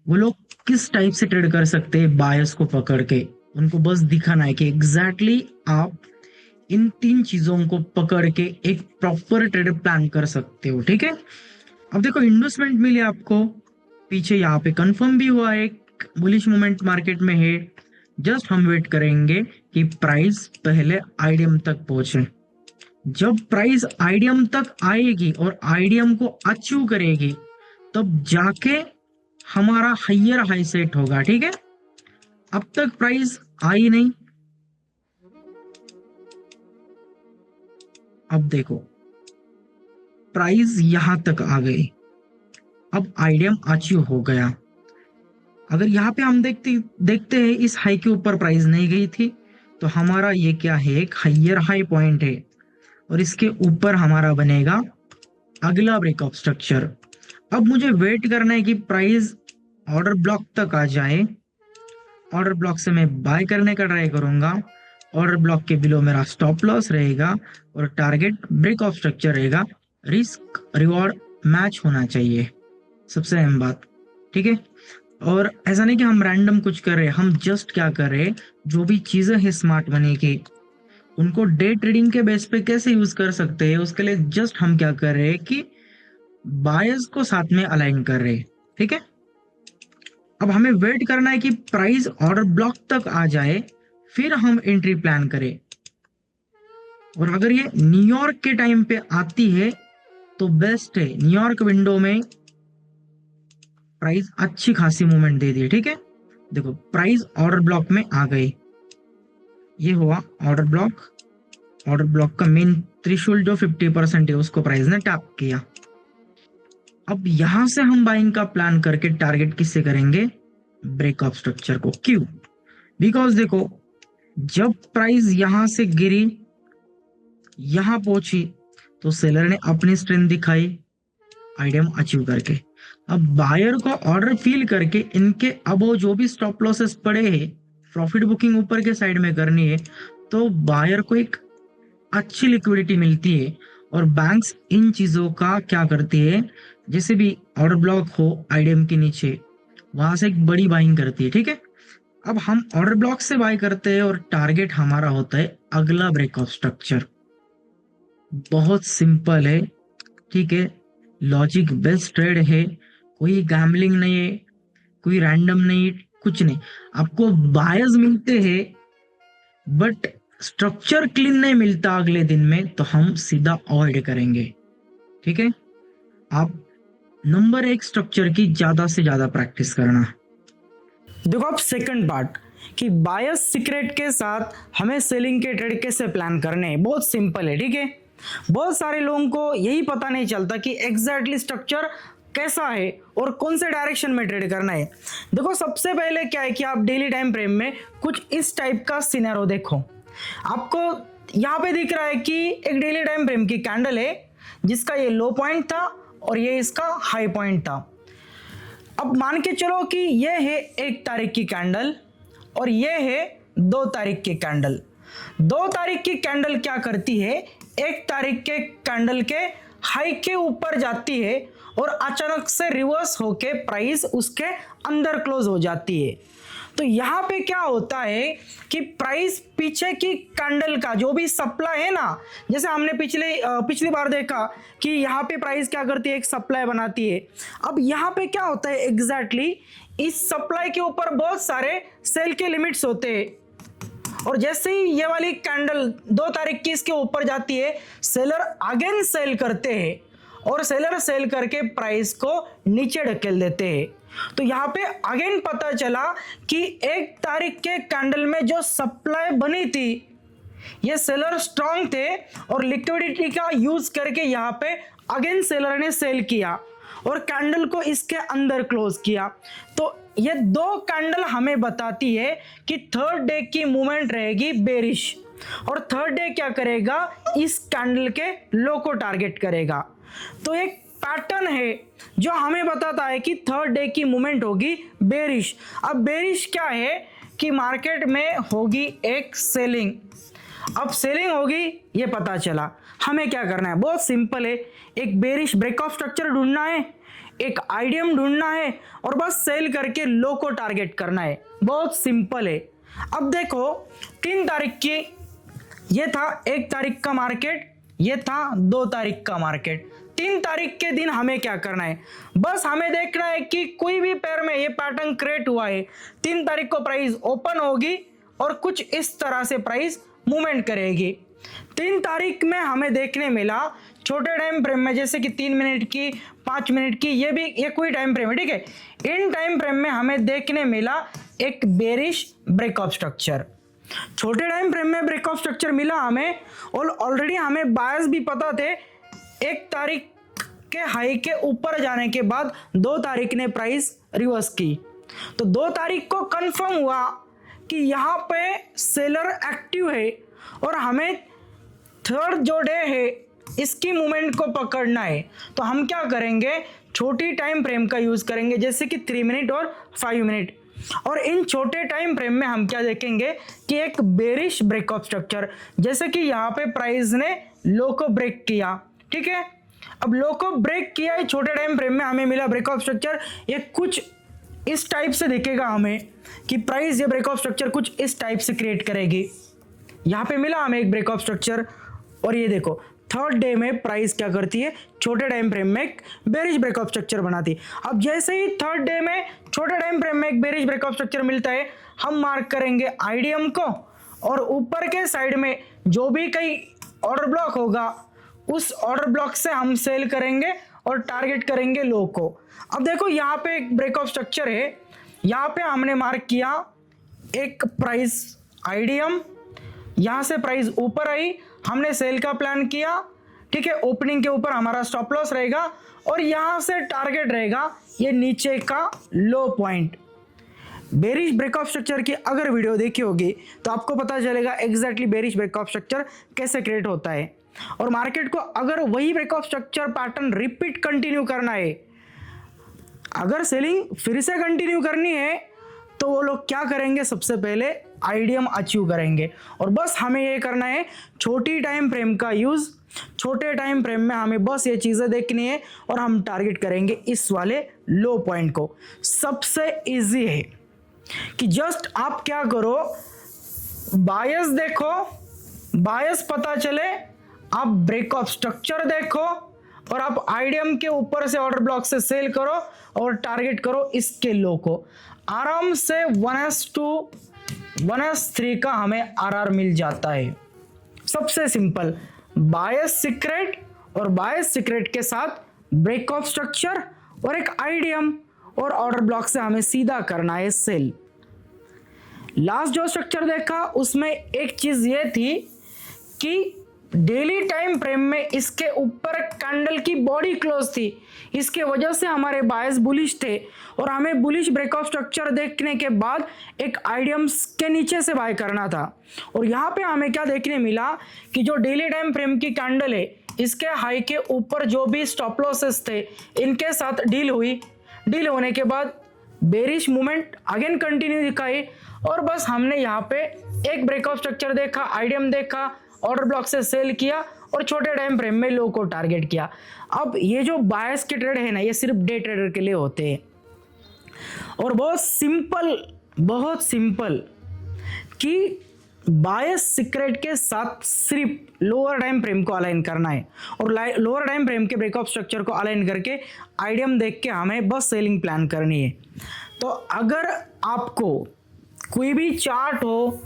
वो लोग किस टाइप से ट्रेड कर सकते हैं बायर्स को पकड़ के, उनको बस दिखाना है कि एग्जैक्टली आप इन 3 चीजों को पकड़ के एक प्रॉपर ट्रेड प्लान कर सकते हो, ठीक है। अब देखो इन्वेस्टमेंट मिले आपको, पीछे यहाँ पे कंफर्म भी हुआ है, एक बुलिश मूवमेंट मार्केट में है। जस्ट हम वेट करेंगे कि प्राइस पहले आईडीएम तक पहुंचे, जब प्राइस आईडीएम तक आएगी और आईडीएम को अचीव करेगी तब जाके हमारा हायर हाई सेट होगा, ठीक है। अब तक प्राइस आई नहीं। अब देखो प्राइस यहां तक आ गई, अब आईडीएम अचीव हो गया। अगर यहाँ पे हम देखते हैं इस हाई के ऊपर प्राइस नहीं गई थी, तो हमारा ये क्या है, एक हायर हाई पॉइंट है और इसके ऊपर हमारा बनेगा अगला ब्रेकअप स्ट्रक्चर। अब मुझे वेट करना है कि प्राइस ऑर्डर ब्लॉक तक आ जाए। ऑर्डर ब्लॉक से मैं बाय करने का ट्राई करूंगा। ऑर्डर ब्लॉक के बिलो मेरा स्टॉप लॉस रहेगा और टारगेट ब्रेकअप स्ट्रक्चर रहेगा। रिस्क रिवॉर्ड मैच होना चाहिए, सबसे अहम बात, ठीक है। और ऐसा नहीं कि हम रैंडम कुछ कर रहे हैं, हम जस्ट क्या कर रहे हैं, जो भी चीजें हैं स्मार्ट मनी की उनको डे ट्रेडिंग के बेस पे कैसे यूज कर सकते हैं, उसके लिए जस्ट हम क्या कर रहे हैं कि बायर्स को साथ में अलाइन कर रहे हैं, ठीक है। अब हमें वेट करना है कि प्राइस ऑर्डर ब्लॉक तक आ जाए, फिर हम एंट्री प्लान करें। और अगर ये न्यूयॉर्क के टाइम पे आती है तो बेस्ट है। न्यूयॉर्क विंडो में प्राइस अच्छी खासी मूवमेंट दे दी, ठीक है। देखो प्राइस ऑर्डर ब्लॉक में आ गई, ये हुआ ऑर्डर ब्लॉक। ऑर्डर ब्लॉक का मेन थ्रेशोल्ड जो 50% है उसको प्राइस ने टैप किया। अब यहां से हम बाइंग का प्लान करके टारगेट किससे करेंगे, ब्रेकअप स्ट्रक्चर को। क्यों? बिकॉज देखो जब प्राइस यहां से गिरी यहां पहुंची तो सेलर ने अपनी स्ट्रेंथ दिखाई आईडीएम अचीव करके। अब बायर को ऑर्डर फील करके इनके अबो जो भी स्टॉप लॉसेस पड़े हैं, प्रॉफिट बुकिंग ऊपर के साइड में करनी है, तो बायर को एक अच्छी लिक्विडिटी मिलती है। और बैंक्स इन चीजों का क्या करती है, जैसे भी ऑर्डर ब्लॉक हो आईडीएम के नीचे, वहां से एक बड़ी बाइंग करती है, ठीक है। अब हम ऑर्डर ब्लॉक से बाय करते हैं और टारगेट हमारा होता है अगला ब्रेकअप स्ट्रक्चर। बहुत सिंपल है, ठीक है। लॉजिक बेस्ट ट्रेड है, कोई गैम्बलिंग नहीं है, कोई रैंडम नहीं, कुछ नहीं। आपको बायर्स मिलते हैं बट स्ट्रक्चर क्लीन नहीं मिलता अगले दिन में, तो हम सीधा अवॉइड करेंगे, ठीक है। आप नंबर एक स्ट्रक्चर की ज्यादा से ज्यादा प्रैक्टिस करना। देखो अब सेकंड पार्ट कि बायर्स सीक्रेट के साथ हमें सेलिंग के ट्रेड कैसे प्लान करने हैं, बहुत सिंपल है, ठीक है। बहुत सारे लोगों को यही पता नहीं चलता कि एग्जैक्टली स्ट्रक्चर कैसा है और कौन से डायरेक्शन में ट्रेड करना है। देखो सबसे पहले क्या है कि आप डेली टाइम फ्रेम में कुछ इस टाइप का सिनेरियो देखो। आपको यहाँ पे दिख रहा है कि एक डेली टाइम फ्रेम की कैंडल है जिसका ये लो पॉइंट था और ये इसका हाई पॉइंट था। अब मान के चलो कि ये है 1 तारीख की कैंडल और ये है 2 तारीख की कैंडल। 2 तारीख की कैंडल क्या करती है, 1 तारीख के कैंडल के हाई के ऊपर जाती है और अचानक से रिवर्स होके प्राइस उसके अंदर क्लोज हो जाती है। तो यहाँ पे क्या होता है कि प्राइस पीछे की कैंडल का जो भी सप्लाई है ना, जैसे हमने पिछली बार देखा कि यहाँ पे प्राइस क्या करती है, एक सप्लाई बनाती है। अब यहाँ पे क्या होता है एग्जैक्टली, इस सप्लाई के ऊपर बहुत सारे सेल के लिमिट्स होते हैं और जैसे ही ये वाली कैंडल 2 तारीख की इसके ऊपर जाती है, सेलर अगेन सेल करते हैं और सेलर सेल करके प्राइस को नीचे ढकेल देते हैं। तो यहाँ पे अगेन पता चला कि 1 तारीख के कैंडल में जो सप्लाई बनी थी ये सेलर स्ट्रांग थे और लिक्विडिटी का यूज करके यहाँ पे अगेन सेलर ने सेल किया और कैंडल को इसके अंदर क्लोज किया। तो ये 2 कैंडल हमें बताती है कि थर्ड डे की मूवमेंट रहेगी बेरिश और थर्ड डे क्या करेगा, इस कैंडल के लो को टारगेट करेगा। तो एक पैटर्न है जो हमें बताता है कि थर्ड डे की मूवमेंट होगी बेरिश। अब बेरिश क्या है कि मार्केट में होगी एक सेलिंग। अब सेलिंग होगी ये पता चला, हमें क्या करना है, बहुत सिंपल है। एक बेरिश ब्रेकऑफ स्ट्रक्चर ढूंढना है, एक आईडीएम ढूंढना है और बस सेल करके लो को टारगेट करना है, बहुत सिंपल है। अब देखो 3 तारीख की ये था 1 तारीख का मार्केट, ये था 2 तारीख का मार्केट। 3 तारीख के दिन हमें क्या करना है, बस हमें देखना है कि कोई भी पेयर में ये पैटर्न क्रिएट हुआ है। 3 तारीख को प्राइस ओपन होगी और कुछ इस तरह से प्राइस मूवमेंट करेगी। 3 तारीख में हमें देखने मिला छोटे टाइम फ्रेम में, जैसे कि 3 मिनट की, 5 मिनट की, ये कोई टाइम फ्रेम है, ठीक है। इन टाइम फ्रेम में हमें देखने मिला एक बेरिश ब्रेकअप स्ट्रक्चर। छोटे टाइम फ्रेम में ब्रेकअप स्ट्रक्चर मिला हमें, और ऑलरेडी हमें बायस भी पता थे। 1 तारीख के हाई के ऊपर जाने के बाद 2 तारीख ने प्राइस रिवर्स की, तो 2 तारीख को कंफर्म हुआ कि यहाँ पे सेलर एक्टिव है और हमें थर्ड जो डे है इसकी मूवमेंट को पकड़ना है। तो हम क्या करेंगे, छोटी टाइम फ्रेम का यूज करेंगे, जैसे कि 3 मिनट और 5 मिनट। और इन छोटे टाइम फ्रेम में हम क्या देखेंगे कि एक बेरिश ब्रेकअप स्ट्रक्चर, जैसे कि यहाँ पे प्राइस ने लो को ब्रेक किया, ठीक है। अब लो को ब्रेक किया है छोटे टाइम फ्रेम में, हमें मिला ब्रेकअप स्ट्रक्चर। ये कुछ इस टाइप से दिखेगा हमें कि प्राइस ये ब्रेकअप स्ट्रक्चर कुछ इस टाइप से क्रिएट करेगी। यहाँ पे मिला हमें एक ब्रेकअप स्ट्रक्चर, और ये देखो थर्ड डे में प्राइस क्या करती है, छोटे टाइम फ्रेम में एक बेरिश ब्रेकअप स्ट्रक्चर बनाती है। अब जैसे ही थर्ड डे में छोटे टाइम फ्रेम में एक बेरिश ब्रेकअप स्ट्रक्चर मिलता है, हम मार्क करेंगे आईडीएम को, और ऊपर के साइड में जो भी कहीं ऑर्डर ब्लॉक होगा उस ऑर्डर ब्लॉक से हम सेल करेंगे और टारगेट करेंगे लो को। अब देखो यहाँ पे एक ब्रेकअप स्ट्रक्चर है, यहाँ पे हमने मार्क किया एक प्राइस आईडीएम, यहाँ से प्राइस ऊपर आई, हमने सेल का प्लान किया, ठीक है। ओपनिंग के ऊपर हमारा स्टॉप लॉस रहेगा और यहाँ से टारगेट रहेगा ये नीचे का लो पॉइंट। बेरिश ब्रेकअप स्ट्रक्चर की अगर वीडियो देखी होगी तो आपको पता चलेगा एग्जैक्टली बेरिश ब्रेकअप स्ट्रक्चर कैसे क्रिएट होता है। और मार्केट को अगर वही breakup structure pattern repeat continue करना है, अगर सेलिंग फिर से कंटिन्यू करनी है, तो वो लोग क्या करेंगे, सबसे पहले आईडीएम अचीव करेंगे। और बस हमें ये करना है छोटी टाइम फ्रेम का यूज, छोटे टाइम फ्रेम में हमें बस ये चीजें देखनी है और हम टारगेट करेंगे इस वाले लो पॉइंट को। सबसे इजी है कि जस्ट आप क्या करो, बायस देखो, बायस पता चले, आप ब्रेकअप स्ट्रक्चर देखो और आप आईडीएम के ऊपर से ऑर्डर ब्लॉक से सेल करो और टारगेट करो इसके लो को। आराम से 1s2 1s3 का हमें आरआर मिल जाता है। सबसे सिंपल, बायस सीक्रेट और बायस सीक्रेट के साथ ब्रेकअप स्ट्रक्चर और एक आईडीएम, और ऑर्डर ब्लॉक से हमें सीधा करना है सेल। लास्ट जो स्ट्रक्चर देखा उसमें एक चीज ये थी कि डेली टाइम फ्रेम में इसके ऊपर कैंडल की बॉडी क्लोज थी, इसके वजह से हमारे बायस बुलिश थे और हमें बुलिश ब्रेकअप स्ट्रक्चर देखने के बाद एक आईडीएम्स के नीचे से बाय करना था। और यहाँ पे हमें क्या देखने मिला कि जो डेली टाइम फ्रेम की कैंडल है, इसके हाई के ऊपर जो भी स्टॉप लॉसेस थे इनके साथ डील हुई, डील होने के बाद बेरिश मूवमेंट अगेन कंटिन्यू दिखाई, और बस हमने यहाँ पे एक ब्रेकअप स्ट्रक्चर देखा, आईडीएम देखा, ऑर्डर ब्लॉक से सेल किया और छोटे टाइम फ्रेम में लो को टारगेट किया। अब ये जो बायस के ट्रेड है ना, ये सिर्फ डे ट्रेडर के लिए होते हैं और बहुत सिंपल कि बायस सीक्रेट के साथ सिर्फ लोअर टाइम फ्रेम को अलाइन करना है और लोअर टाइम फ्रेम के ब्रेकअप स्ट्रक्चर को अलाइन करके आईडीएम देख के हमें बस सेलिंग प्लान करनी है। तो अगर आपको कोई भी चार्ट हो,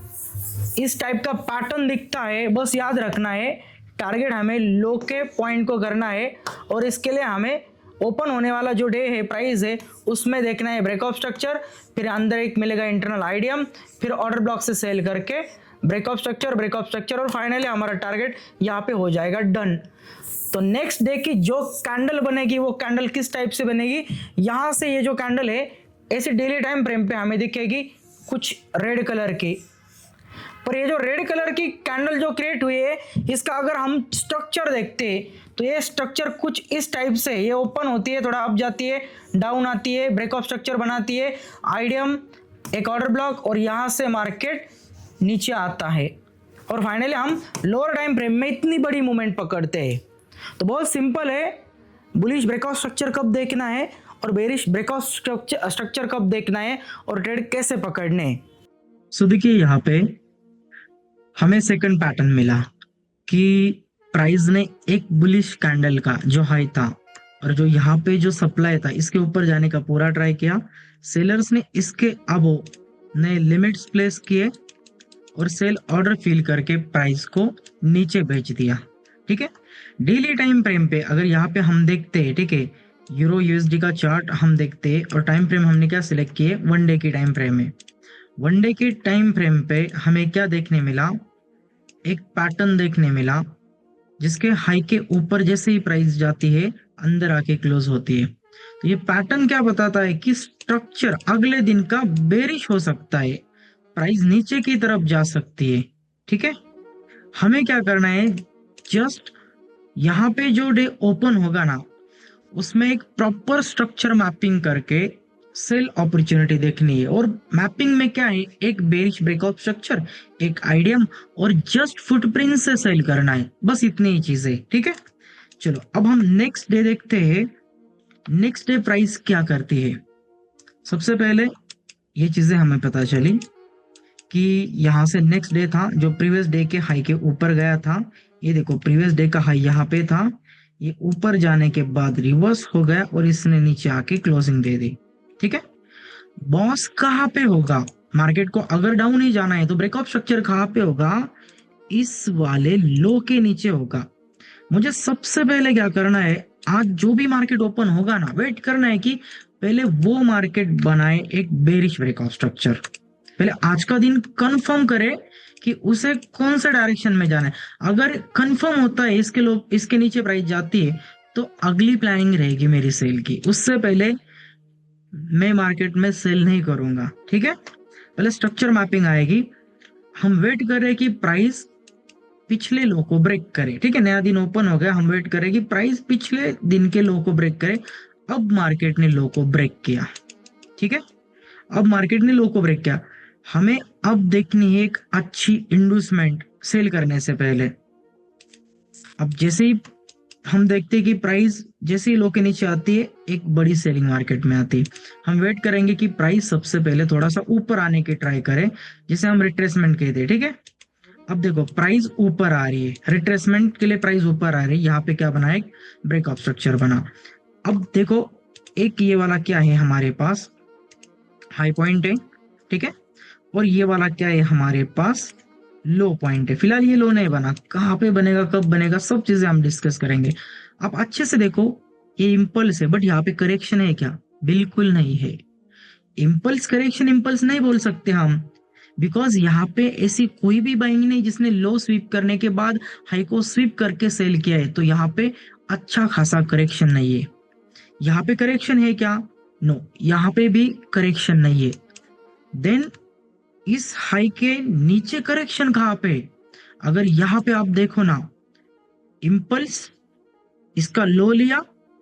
इस टाइप का पैटर्न दिखता है, बस याद रखना है टारगेट हमें लो के पॉइंट को करना है और इसके लिए हमें ओपन होने वाला जो डे है, प्राइस है, उसमें देखना है ब्रेकअप स्ट्रक्चर, फिर अंदर एक मिलेगा इंटरनल आईडीएम, फिर ऑर्डर ब्लॉक से सेल करके ब्रेकअप स्ट्रक्चर और फाइनली हमारा टारगेट यहाँ पे हो जाएगा डन। तो नेक्स्ट डे की जो कैंडल बनेगी वो कैंडल किस टाइप से बनेगी, यहाँ से ये जो कैंडल है ऐसे डेली टाइम फ्रेम पे हमें दिखेगी कुछ रेड कलर की, पर ये जो रेड कलर की कैंडल जो क्रिएट हुई है इसका अगर हम स्ट्रक्चर देखते हैं तो ये स्ट्रक्चर कुछ इस टाइप से, ये ओपन होती है, थोड़ा अप जाती है, डाउन आती है, ब्रेकअप स्ट्रक्चर बनाती है, आईडीएम, एक ऑर्डर ब्लॉक और यहाँ से मार्केट नीचे आता है और फाइनली हम लोअर टाइम फ्रेम में इतनी बड़ी मूवमेंट पकड़ते हैं। तो बहुत सिंपल है, बुलिश ब्रेकआउट स्ट्रक्चर कब देखना है और बेरिश ब्रेकआउट स्ट्रक्चर कब देखना है और ट्रेड कैसे पकड़ने हैं। सो देखिए यहाँ पे हमें सेकंड पैटर्न मिला कि प्राइस ने एक बुलिश कैंडल का जो हाई था और जो यहाँ पे जो सप्लाई था इसके ऊपर जाने का पूरा ट्राई किया। सेलर्स ने इसके अबो ने लिमिट्स प्लेस किए और सेल ऑर्डर फिल करके प्राइस को नीचे बेच दिया। ठीक है, डेली टाइम फ्रेम पे अगर यहाँ पे हम देखते हैं, ठीक है, यूरो यूएसडी का चार्ट हम देखते हैं और टाइम फ्रेम हमने क्या सिलेक्ट किए, 1 डे की टाइम फ्रेम में। 1 डे की टाइम फ्रेम पे हमें क्या देखने मिला, एक पैटर्न देखने मिला जिसके हाई के ऊपर जैसे ही प्राइस जाती है अंदर आके क्लोज होती है। तो ये पैटर्न क्या बताता है कि स्ट्रक्चर अगले दिन का बेरिश हो सकता है, प्राइस नीचे की तरफ जा सकती है। ठीक है, हमें क्या करना है, जस्ट यहाँ पे जो डे ओपन होगा ना उसमें एक प्रॉपर स्ट्रक्चर मैपिंग करके सेल अपॉर्चुनिटी देखनी है। और मैपिंग में क्या है, एक बेरिश ब्रेकआउट स्ट्रक्चर, एक आइडियम और जस्ट फुटप्रिंट से सेल करना है, बस इतनी ही चीजें। ठीक है, चलो अब हम नेक्स्ट डे देखते हैं, नेक्स्ट डे प्राइस क्या करती है। सबसे पहले ये चीजें हमें पता चली कि यहाँ से नेक्स्ट डे था जो प्रीवियस डे के हाई के ऊपर गया था। ये देखो प्रीवियस डे का हाई यहाँ पे था, ये ऊपर जाने के बाद रिवर्स हो गया और इसने नीचे आके क्लोजिंग दे दी। ठीक है, बॉस कहाँ पे होगा, मार्केट को अगर डाउन ही जाना है तो ब्रेकआउट स्ट्रक्चर कहाँ पे होगा, इस वाले लो के नीचे होगा। मुझे सबसे पहले क्या करना है, आज जो भी मार्केट ओपन होगा ना, वेट करना है कि पहले वो मार्केट बनाए एक बेरिश ब्रेकआउट स्ट्रक्चर। पहले आज का दिन कंफर्म करे कि उसे कौन से डायरेक्शन में जाना है। अगर कंफर्म होता है इसके नीचे प्राइस जाती है तो अगली प्लानिंग रहेगी मेरी सेल की, उससे पहले मैं मार्केट में सेल नहीं करूंगा। ठीक है, पहले स्ट्रक्चर मैपिंग आएगी, हम वेट कर रहे हैं कि प्राइस पिछले लो को ब्रेक करे। ठीक है, नया दिन ओपन हो गया, हम वेट करें कि प्राइस पिछले दिन के लो को ब्रेक करे। अब मार्केट ने लो को ब्रेक किया। ठीक है, अब मार्केट ने लो को ब्रेक किया, हमें अब देखनी है एक अच्छी इंड्यूसमेंट सेल करने से पहले। अब जैसे ही हम देखते हैं कि प्राइस जैसे ही लो के नीचे आती है एक बड़ी सेलिंग मार्केट में आती है, हम वेट करेंगे कि प्राइस सबसे पहले थोड़ा सा ऊपर आने की ट्राई करे, जिसे हम रिट्रेसमेंट कहते हैं। ठीक है, अब देखो प्राइस ऊपर आ रही है, रिट्रेसमेंट के लिए प्राइस ऊपर आ रही है, यहाँ पे क्या बना, एक ब्रेकअप स्ट्रक्चर बना। अब देखो एक ये वाला क्या है हमारे पास, हाई पॉइंट है। ठीक है, और ये वाला क्या है हमारे पास, लो पॉइंट है। फिलहाल ये लो नहीं बना, कहाँ पे बनेगा, कब बनेगा, सब चीजें हम डिस्कस करेंगे। आप अच्छे से देखो, ये इम्पल्स है बट यहाँ पे करेक्शन है क्या, बिल्कुल नहीं है। इम्पल्स करेक्शन इम्पल्स नहीं बोल सकते हम, बिकॉज यहाँ पे ऐसी कोई भी बाइंग नहीं जिसने लो स्वीप करने के बाद हाई को स्वीप करके सेल किया है, तो यहाँ पे अच्छा खासा करेक्शन नहीं है। यहाँ पे करेक्शन है क्या, नो, यहाँ पे भी करेक्शन नहीं है। देन इस हाई के नीचे करेक्शन कहाँ पे, अगर यहाँ पे आप देखो ना, इम्पल्स इसका लो लिया,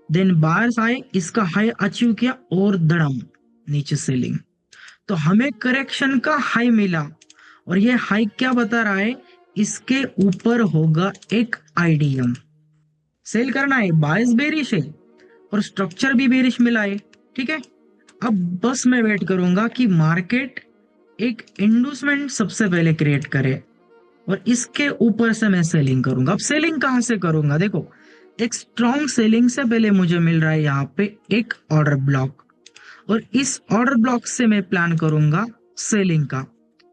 देन बायर्स आए, इसका हाई अचीव किया और धड़म नीचे सेलिंग, तो हमें करेक्शन का हाई मिला। और ये हाई क्या बता रहा है, इसके ऊपर होगा एक आईडीएम, सेल करना है, बायस बेरिश है और स्ट्रक्चर भी बेरिश मिला है। ठीक है, अब बस मैं वेट करूंगा कि मार्केट एक इंड्यूसमेंट सबसे पहले क्रिएट करे और इसके ऊपर से मैं सेलिंग करूंगा। अब सेलिंग कहां से करूंगा, देखो एक स्ट्रॉन्ग सेलिंग से पहले मुझे मिल रहा है यहाँ पे एक ऑर्डर ब्लॉक, और इस ऑर्डर ब्लॉक से मैं प्लान करूंगा सेलिंग का।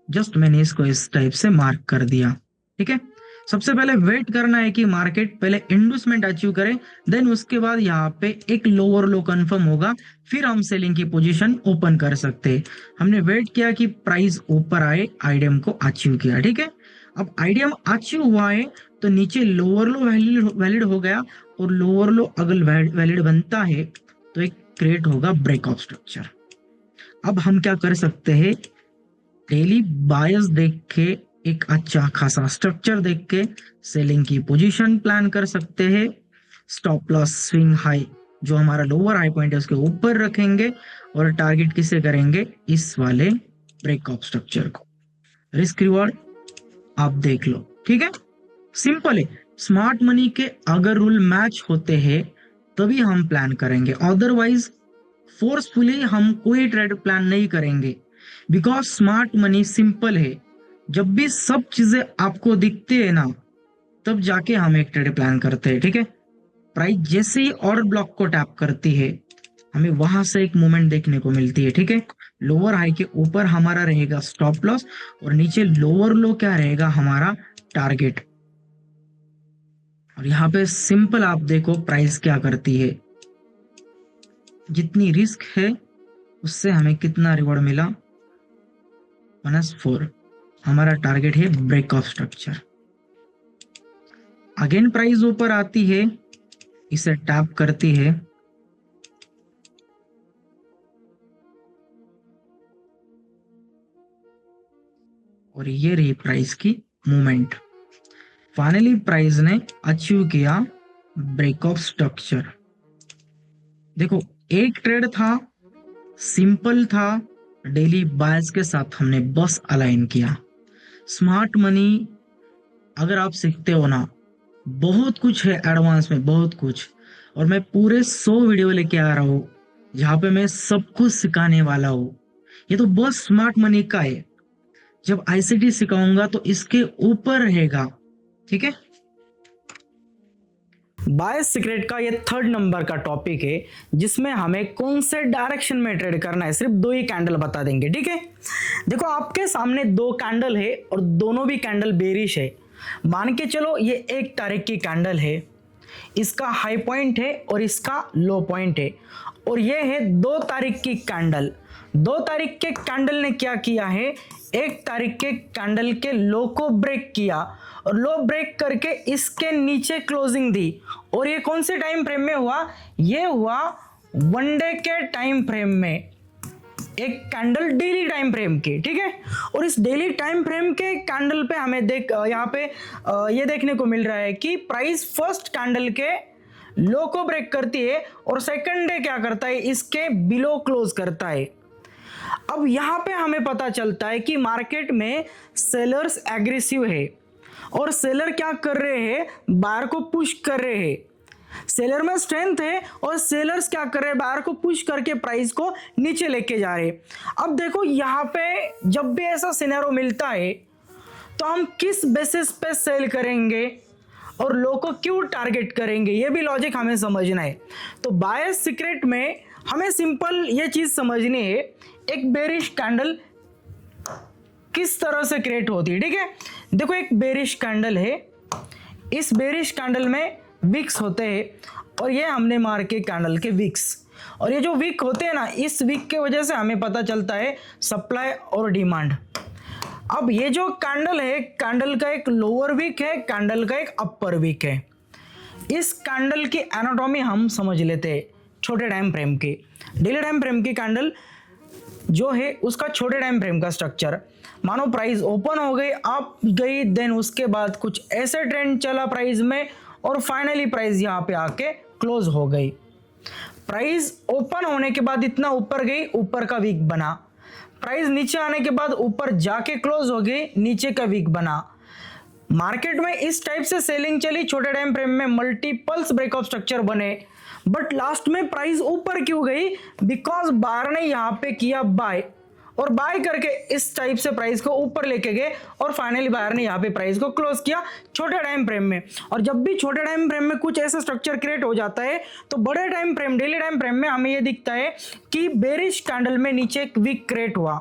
जस्ट मैंने इसको इस टाइप से मार्क कर दिया। ठीक है, सबसे पहले वेट करना है कि मार्केट पहले इंड्यूसमेंट अचीव करे, देन उसके बाद यहाँ पे एक लोअर लो कंफर्म होगा, फिर हम सेलिंग की पोजीशन ओपन कर सकते हैं। हमने वेट किया कि प्राइस ऊपर आए, आईडीएम को अचीव किया। ठीक है, अब आईडीएम अचीव हुआ है तो नीचे लोअर लो वैलिड हो गया, और लोअर लो अगर वैलिड बनता है तो एक क्रिएट होगा ब्रेकआउट स्ट्रक्चर। अब हम क्या कर सकते हैं, डेली बायस देख के एक अच्छा खासा स्ट्रक्चर देख के सेलिंग की पोजीशन प्लान कर सकते हैं। स्टॉप लॉस स्विंग हाई जो हमारा लोअर हाई पॉइंट है उसके ऊपर रखेंगे, और टारगेट किसे करेंगे, इस वाले ब्रेकआउट स्ट्रक्चर को। रिस्क रिवॉर्ड आप देख लो। ठीक है, सिंपल है, स्मार्ट मनी के अगर रूल मैच होते हैं तभी हम प्लान करेंगे, अदरवाइज फोर्सफुली हम कोई ट्रेड प्लान नहीं करेंगे। बिकॉज स्मार्ट मनी सिंपल है, जब भी सब चीजें आपको दिखती है ना तब जाके हम एक ट्रेड प्लान करते हैं। ठीक है, प्राइस जैसे ही ऑर्डर ब्लॉक को टैप करती है हमें वहां से एक मूवमेंट देखने को मिलती है। ठीक है, लोअर हाई के ऊपर हमारा रहेगा स्टॉप लॉस और नीचे लोअर लो क्या रहेगा हमारा टारगेट। और यहाँ पे सिंपल आप देखो प्राइस क्या करती है, जितनी रिस्क है उससे हमें कितना रिवॉर्ड मिला, -4। हमारा टारगेट है break of structure. Again price ऊपर आती है, इसे टैप करती है, और ये रही प्राइस की मूवमेंट। फाइनली प्राइस ने अचीव किया ब्रेक ऑफ स्ट्रक्चर। देखो एक ट्रेड था, सिंपल था, डेली बायस के साथ हमने बस अलाइन किया। स्मार्ट मनी अगर आप सीखते हो ना, बहुत कुछ है एडवांस में, बहुत कुछ। और मैं पूरे 100 वीडियो लेके आ रहा हूँ जहाँ पे मैं सब कुछ सिखाने वाला हूँ। ये तो बस स्मार्ट मनी का है, जब आईसीटी सिखाऊंगा तो इसके ऊपर रहेगा, ठीक है। बायस सीक्रेट का ये 3rd नंबर का टॉपिक है, जिसमें हमें कौन से डायरेक्शन में ट्रेड करना है, सिर्फ 2 ही कैंडल बता देंगे, ठीक है। देखो आपके सामने 2 कैंडल है और दोनों भी कैंडल बेरिश है। मान के चलो ये 1 तारीख की कैंडल है, इसका हाई पॉइंट है और इसका लो पॉइंट है, और ये है 2 तारीख की कैंडल। 2 तारीख के कैंडल ने क्या किया है, 1 तारीख के कैंडल के लो को ब्रेक किया और लो ब्रेक करके इसके नीचे क्लोजिंग दी। और ये कौन से टाइम फ्रेम में हुआ, ये हुआ 1 डे के टाइम फ्रेम में, एक कैंडल डेली टाइम फ्रेम की, ठीक है। और इस डेली टाइम फ्रेम के कैंडल पे हमें यहाँ पे ये देखने को मिल रहा है कि प्राइस फर्स्ट कैंडल के लो को ब्रेक करती है और सेकंड डे क्या करता है, इसके बिलो क्लोज करता है। अब यहाँ पे हमें पता चलता है कि मार्केट में सेलर्स एग्रेसिव है और सेलर क्या कर रहे हैं, बायर को पुश कर रहे हैं। सेलर में स्ट्रेंथ है और सेलर्स क्या कर रहे हैं, बायर को पुश करके प्राइस को नीचे लेके जा रहे हैं। अब देखो यहाँ पे जब भी ऐसा सिनेरियो मिलता है तो हम किस बेसिस पे सेल करेंगे और लो को क्यों टारगेट करेंगे, ये भी लॉजिक हमें समझना है। तो बायस सीक्रेट में हमें सिंपल ये चीज समझनी है, एक बेरिश कैंडल किस तरह से क्रिएट होती है, ठीक है। देखो एक बेरिश कैंडल है, इस बेरिश कैंडल में विक्स होते हैं और ये हमने मार के कैंडल के विक्स, और ये जो विक होते हैं ना, इस विक के वजह से हमें पता चलता है सप्लाई और डिमांड। अब ये जो कैंडल है, कैंडल का एक लोअर विक है, कैंडल का एक अपर विक है। इस कैंडल की एनाटॉमी हम समझ लेते हैं छोटे टाइम फ्रेम की। डेली टाइम फ्रेम की कैंडल जो है उसका छोटे टाइम फ्रेम का स्ट्रक्चर, मानो प्राइस ओपन हो गई, अप गई, देन उसके बाद कुछ ऐसे ट्रेंड चला प्राइस में और फाइनली प्राइस यहाँ पे आके क्लोज हो गई। प्राइस ओपन होने के बाद इतना ऊपर गई, ऊपर का वीक बना। प्राइस नीचे आने के बाद ऊपर जाके क्लोज हो गई, नीचे का वीक बना। मार्केट में इस टाइप से सेलिंग चली, छोटे टाइम फ्रेम में मल्टीपल्स ब्रेकअप स्ट्रक्चर बने, बट लास्ट में प्राइस ऊपर क्यों गई, बिकॉज बायर ने यहाँ पे किया बाय, और बाय करके इस टाइप से प्राइस को ऊपर लेके गए और फाइनली बायर ने यहाँ पे प्राइस को क्लोज किया छोटे टाइम फ्रेम में। और जब भी छोटे टाइम फ्रेम में कुछ ऐसा स्ट्रक्चर क्रिएट हो जाता है तो बड़े time frame, daily time frame में हमें ये दिखता है कि बेरिश कैंडल में नीचे एक वीक क्रिएट हुआ।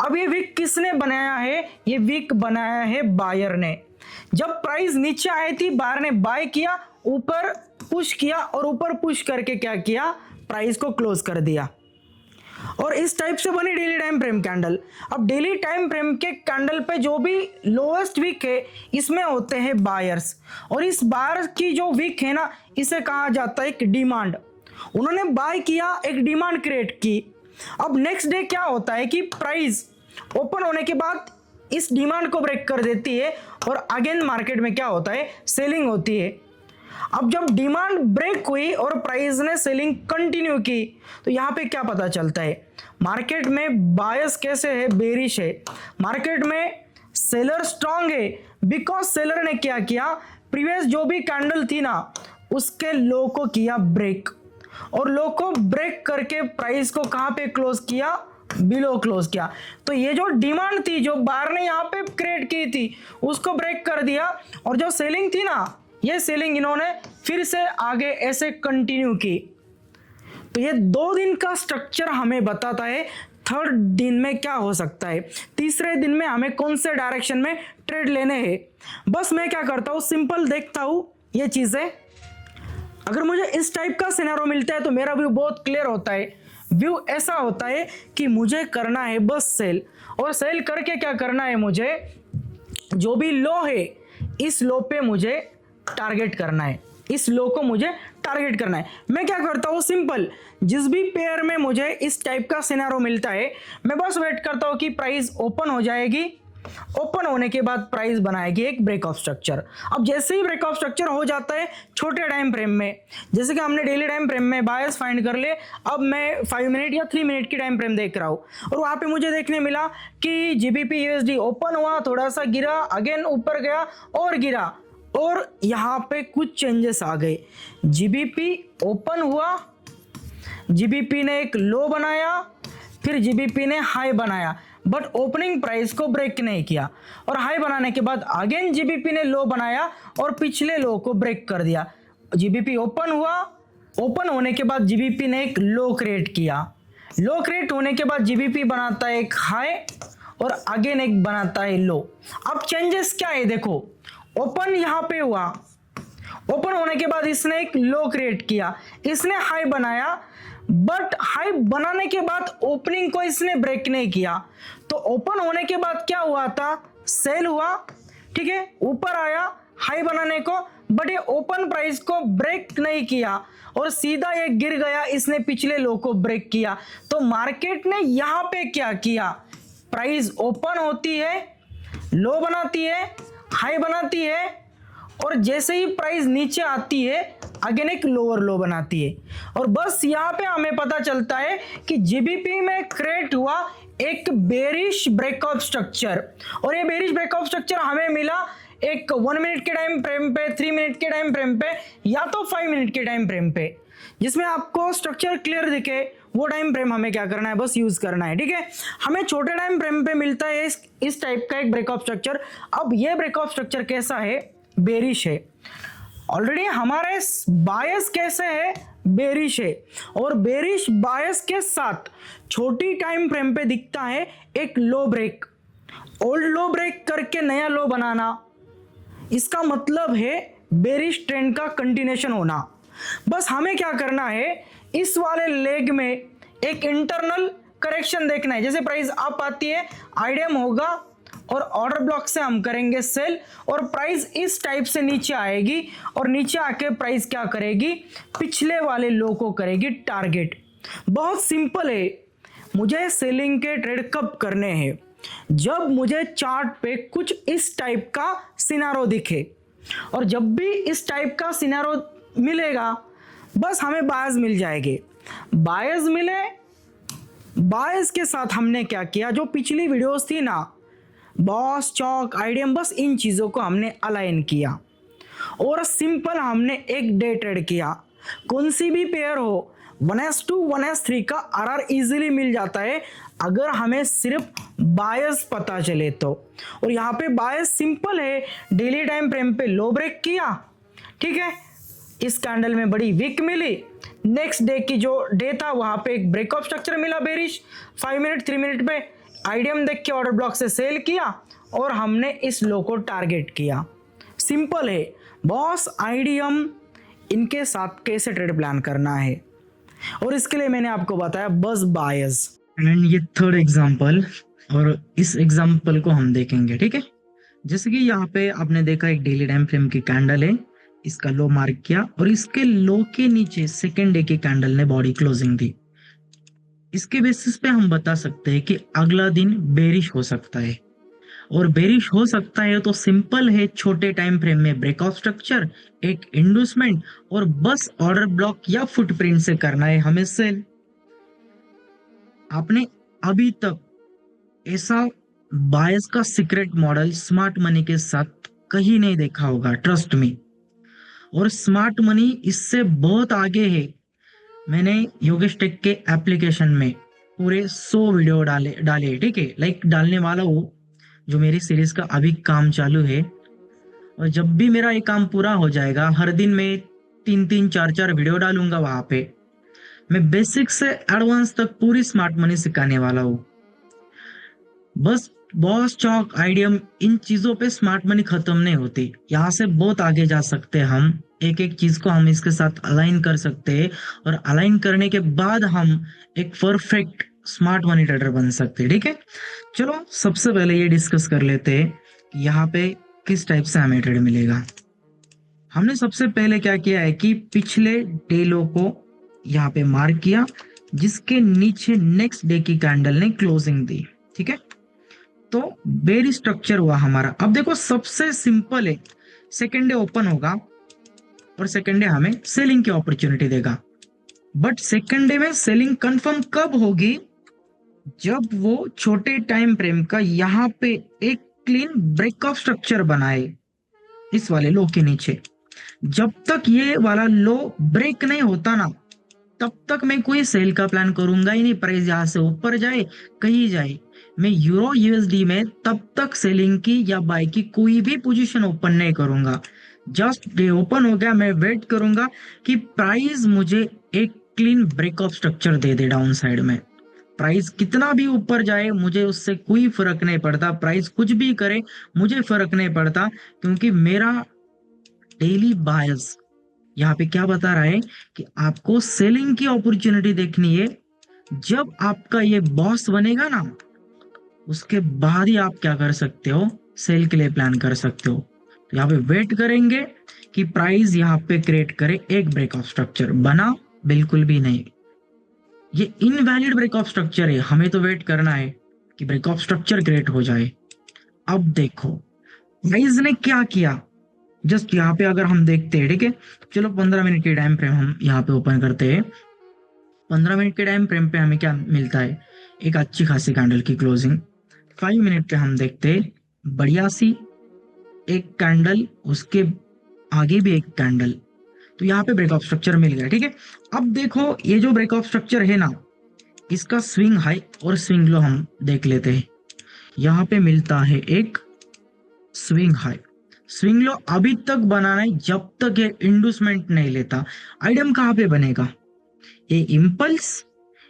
अब ये वीक किसने बनाया है, ये वीक बनाया है बायर ने। जब प्राइस नीचे आई थी, बायर ने बाय किया, ऊपर पुश किया और ऊपर पुश करके क्या किया, प्राइस को क्लोज कर दिया। और इस टाइप से बनी डेली टाइम फ्रेम कैंडल। अब डेली टाइम फ्रेम के कैंडल पे जो भी लोएस्ट वीक है, इसमें होते हैं बायर्स, और इस बायर की जो वीक है ना, इसे कहा जाता है एक डिमांड। उन्होंने बाय किया, एक डिमांड क्रिएट की। अब नेक्स्ट डे क्या होता है कि प्राइस ओपन होने के बाद इस डिमांड को ब्रेक कर देती है और अगेन मार्केट में क्या होता है, सेलिंग होती है। अब जब डिमांड ब्रेक हुई और प्राइस ने सेलिंग कंटिन्यू की, तो यहाँ पे क्या पता चलता है, मार्केट में बायस कैसे है, बेरिश है। मार्केट में सेलर स्ट्रांग है, बिकॉज सेलर ने क्या किया, प्रीवियस जो भी कैंडल थी ना, उसके लो को किया ब्रेक, और लो को ब्रेक करके प्राइस को कहाँ पे क्लोज किया, बिलो क्लोज किया। तो ये जो डिमांड थी, जो बायर ने यहाँ पे क्रिएट की थी, उसको ब्रेक कर दिया, और जो सेलिंग थी ना, ये सेलिंग इन्होंने फिर से आगे ऐसे कंटिन्यू की। तो ये 2 दिन का स्ट्रक्चर हमें बताता है थर्ड दिन में क्या हो सकता है, तीसरे दिन में हमें कौन से डायरेक्शन में ट्रेड लेने हैं। बस मैं क्या करता हूँ, सिंपल देखता हूँ ये चीज़ें। अगर मुझे इस टाइप का सिनेरियो मिलता है तो मेरा व्यू बहुत क्लियर होता है। व्यू ऐसा होता है कि मुझे करना है बस सेल, और सेल करके क्या करना है, मुझे जो भी लो है इस लो पे मुझे टारगेट करना है, इस लो को मुझे टारगेट करना है। मैं क्या करता हूँ, सिंपल जिस भी पेयर में मुझे इस टाइप का सिनेरियो मिलता है मैं बस वेट करता हूँ कि प्राइस ओपन हो जाएगी, ओपन होने के बाद प्राइस बनाएगी एक ब्रेक ऑफ स्ट्रक्चर। अब जैसे ही ब्रेक ऑफ स्ट्रक्चर हो जाता है छोटे टाइम फ्रेम में, जैसे कि हमने डेली टाइम फ्रेम में बायर्स फाइंड कर ले, अब मैं 5 मिनट या 3 मिनट की टाइम फ्रेम देख रहा हूँ और वहाँ पे मुझे देखने मिला कि जीबीपी यूएसडी ओपन हुआ, थोड़ा सा गिरा, अगेन ऊपर गया और गिरा, और यहाँ पे कुछ चेंजेस आ गए। जीबीपी ओपन हुआ, जीबीपी ने एक लो बनाया, फिर जीबीपी ने हाई बनाया, बट ओपनिंग प्राइस को ब्रेक नहीं किया, और हाई बनाने के बाद अगेन जीबीपी ने लो बनाया और पिछले लो को ब्रेक कर दिया। जीबीपी ओपन हुआ, ओपन होने के बाद जीबीपी ने एक लो क्रिएट किया, लो क्रिएट होने के बाद जीबीपी बनाता है एक हाई और अगेन एक बनाता है लो। अब चेंजेस क्या है देखो, ओपन यहाँ पे हुआ, ओपन होने के बाद इसने एक लो क्रिएट किया, इसने हाई बनाया, बट हाई बनाने के बाद ओपनिंग को इसने ब्रेक नहीं किया, तो ओपन होने के बाद क्या हुआ था, सेल हुआ, ठीक है, ऊपर आया हाई बनाने को, बट ये ओपन प्राइस को ब्रेक नहीं किया और सीधा ये गिर गया, इसने पिछले लो को ब्रेक किया। तो मार्केट ने यहाँ पे क्या किया, प्राइस ओपन होती है, लो बनाती है, हाई बनाती है, और जैसे ही प्राइस नीचे आती है अगेन एक लोअर लो बनाती है। और बस यहाँ पे हमें पता चलता है कि जीबीपी में क्रिएट हुआ एक बेरिश ब्रेकआउट स्ट्रक्चर, और ये बेरिश ब्रेकआउट स्ट्रक्चर हमें मिला एक 1 मिनट के टाइम फ्रेम पे, 3 मिनट के टाइम फ्रेम पे, या तो 5 मिनट के टाइम फ्रेम पे, जिसमें आपको स्ट्रक्चर क्लियर दिखे वो टाइम फ्रेम हमें क्या करना है, बस यूज करना है। ठीक है, हमें छोटे टाइम फ्रेम पे मिलता है इस टाइप का एक ब्रेकआउट स्ट्रक्चर। अब ये ब्रेकआउट स्ट्रक्चर कैसा है, बेरिश है। ऑलरेडी हमारे बायस कैसे है, बेरिश है, और बेरिश बायस के साथ छोटी टाइम फ्रेम पे दिखता है एक लो ब्रेक, ओल्ड लो ब्रेक करके नया लो बनाना, इसका मतलब है बेरिश ट्रेंड का कंटिन्यूएशन होना। बस हमें क्या करना है, इस वाले लेग में एक इंटरनल करेक्शन देखना है, जैसे प्राइस अप आती है आईडीएम होगा और ऑर्डर ब्लॉक से हम करेंगे सेल, और प्राइस इस टाइप से नीचे आएगी और नीचे आके प्राइस क्या करेगी, पिछले वाले लो को करेगी टारगेट। बहुत सिंपल है, मुझे सेलिंग के ट्रेड कब करने हैं, जब मुझे चार्ट पे कुछ इस टाइप का सिनारो दिखे, और जब भी इस टाइप का सिनारो मिलेगा बस हमें बायस मिल जाएंगे। बायस मिले, बायस के साथ हमने क्या किया, जो पिछली वीडियोस थी ना, बॉस, चौक, आईडीएम, बस इन चीज़ों को हमने अलाइन किया और सिंपल हमने एक डे ट्रेड किया। कौन सी भी पेयर हो, 1s2 1s3 का आरआर इजीली मिल जाता है अगर हमें सिर्फ बायस पता चले तो। और यहाँ पे बायस सिंपल है, डेली टाइम फ्रेम पे लो ब्रेक किया, ठीक है, इस कैंडल में बड़ी वीक मिली, नेक्स्ट डे की जो डे था वहां पे एक ब्रेकअप स्ट्रक्चर मिला बेरिश, 5 मिनट 3 मिनट पे आईडीएम देख के ऑर्डर ब्लॉक से सेल किया और हमने इस लो को टारगेट किया। सिंपल है बॉस, आईडीएम इनके साथ कैसे ट्रेड प्लान करना है, और इसके लिए मैंने आपको बताया बस बायस। एंड ये थर्ड एग्जांपल, और इस एग्जांपल को हम देखेंगे, ठीक है। जैसे कि यहाँ पे आपने देखा एक डेली टाइम फ्रेम की कैंडल है, इसका लो मार्क किया और इसके लो के नीचे सेकेंड डे की कैंडल ने बॉडी क्लोजिंग दी। इसके बेसिस पे हम बता सकते हैं कि अगला दिन बेरिश हो सकता है, और बेरिश हो सकता है तो सिंपल है, छोटे टाइम फ्रेम में ब्रेकआउट स्ट्रक्चर, एक इंड्यूसमेंट, और बस ऑर्डर ब्लॉक या फुटप्रिंट से करना है हमें सेल। आपने अभी तक ऐसा बायस का सीक्रेट मॉडल स्मार्ट मनी के साथ कहीं नहीं देखा होगा, ट्रस्ट मी। और स्मार्ट मनी इससे बहुत आगे है। मैंने योगेश टेक के एप्लीकेशन में पूरे 100 वीडियो डाले, ठीक है, लाइक डालने वाला हूँ, जो मेरी सीरीज का अभी काम चालू है। और जब भी मेरा ये काम पूरा हो जाएगा, हर दिन मैं 3-3 4-4 वीडियो डालूंगा वहां पे। मैं बेसिक से एडवांस तक पूरी स्मार्ट मनी सिखाने वाला हूँ। बस बॉस चौक आइडियम इन चीजों पे स्मार्ट मनी खत्म नहीं होती, यहाँ से बहुत आगे जा सकते हैं हम। एक एक चीज को हम इसके साथ अलाइन कर सकते हैं, और अलाइन करने के बाद हम एक परफेक्ट स्मार्ट मनी ट्रेडर बन सकते हैं। ठीक है, चलो सबसे पहले ये डिस्कस कर लेते हैं कि यहाँ पे किस टाइप से हमें ट्रेड मिलेगा। हमने सबसे पहले क्या किया है कि पिछले डे लो को यहाँ पे मार्क किया, जिसके नीचे नेक्स्ट डे की कैंडल ने क्लोजिंग दी। ठीक है, तो बेरी स्ट्रक्चर हुआ हमारा। अब देखो सबसे सिंपल है, सेकेंड डे ओपन होगा और सेकेंड डे हमें सेलिंग की अपॉर्चुनिटी देगा। बट सेकेंड डे में सेलिंग कंफर्म कब होगी? जब वो छोटे टाइम फ्रेम का यहाँ पे एक क्लीन ब्रेकऑफ स्ट्रक्चर बनाए इस वाले लो के नीचे। जब तक ये वाला लो ब्रेक नहीं होता ना, तब तक मैं कोई सेल का प्लान करूंगा ही नहीं। प्राइस यहां से ऊपर जाए कहीं जाए, मैं यूरो यूएसडी में तब तक सेलिंग की या बाय की कोई भी पोजीशन ओपन नहीं करूंगा। जस्ट डे ओपन हो गया, मैं वेट करूंगा कि प्राइस मुझे एक क्लीन ब्रेकऑफ स्ट्रक्चर दे दे डाउन साइड में। प्राइस कितना भी ऊपर जाए मुझे उससे कोई फर्क नहीं पड़ता, प्राइस कुछ भी करे मुझे फर्क नहीं पड़ता, क्योंकि मेरा डेली बायस यहाँ पे क्या बता रहा है कि आपको सेलिंग की अपॉर्चुनिटी देखनी है। जब आपका ये बॉस बनेगा ना, उसके बाद ही आप क्या कर सकते हो, सेल के लिए प्लान कर सकते हो। तो यहाँ पे वेट करेंगे कि प्राइस यहाँ पे क्रिएट करे एक ब्रेक ऑफ स्ट्रक्चर। बना बिल्कुल भी नहीं, ये इनवैलिड ब्रेक ऑफ स्ट्रक्चर है। हमें तो वेट करना है कि ब्रेक ऑफ स्ट्रक्चर क्रिएट हो जाए। अब देखो प्राइस ने क्या किया, जस्ट यहाँ पे अगर हम देखते हैं, ठीक है, चलो 15 मिनट की टाइम फ्रेम हम यहाँ पे ओपन करते हैं। 15 मिनट के टाइम फ्रेम पे हमें क्या मिलता है, एक अच्छी खासी कैंडल की क्लोजिंग। 5 मिनट पे हम देखते हैं बढ़िया सी एक कैंडल, उसके आगे भी एक कैंडल, तो यहाँ पे ब्रेक ऑफ स्ट्रक्चर मिल गया। ठीक है, अब देखो ये जो ब्रेक ऑफ स्ट्रक्चर है ना, इसका स्विंग हाई और स्विंग लो हम देख लेते हैं। यहाँ पे मिलता है एक स्विंग हाई, स्विंग लो अभी तक बनाना है जब तक ये इंडूसमेंट नहीं लेता। आइडियम कहाँ पे बनेगा, ये इम्पल्स,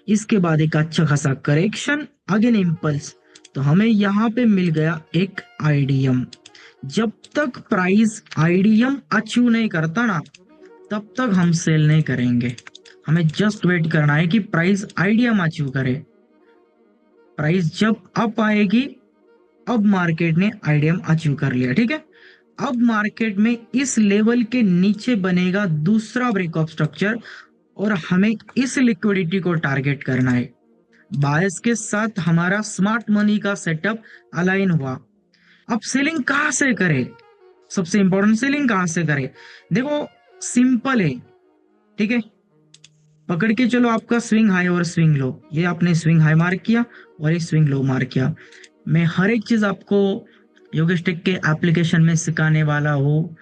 इसके बाद एक अच्छा खासा करेक्शन, अगेन इम्पल्स, तो हमें यहाँ पे मिल गया एक आईडीएम। जब तक प्राइस आईडीएम अचीव नहीं करता ना, तब तक हम सेल नहीं करेंगे। हमें जस्ट वेट करना है कि प्राइस आईडीएम अचीव करे। प्राइस जब अप आएगी, अब मार्केट ने आईडीएम अचीव कर लिया। ठीक है, अब मार्केट में इस लेवल के नीचे बनेगा दूसरा ब्रेक ऑफ स्ट्रक्चर, और हमें इस लिक्विडिटी को टारगेट करना है। बायस के साथ हमारा स्मार्ट मनी का सेटअप अलाइन हुआ। अब सेलिंग कहां से करे, सबसे इंपॉर्टेंट सेलिंग कहां से करे, देखो सिंपल है। ठीक है, पकड़ के चलो आपका स्विंग हाई और स्विंग लो, ये आपने स्विंग हाई मार्क किया और एक स्विंग लो मार्क किया। मैं हर एक चीज आपको योगेश टेक के एप्लीकेशन में सिखाने वाला हूँ।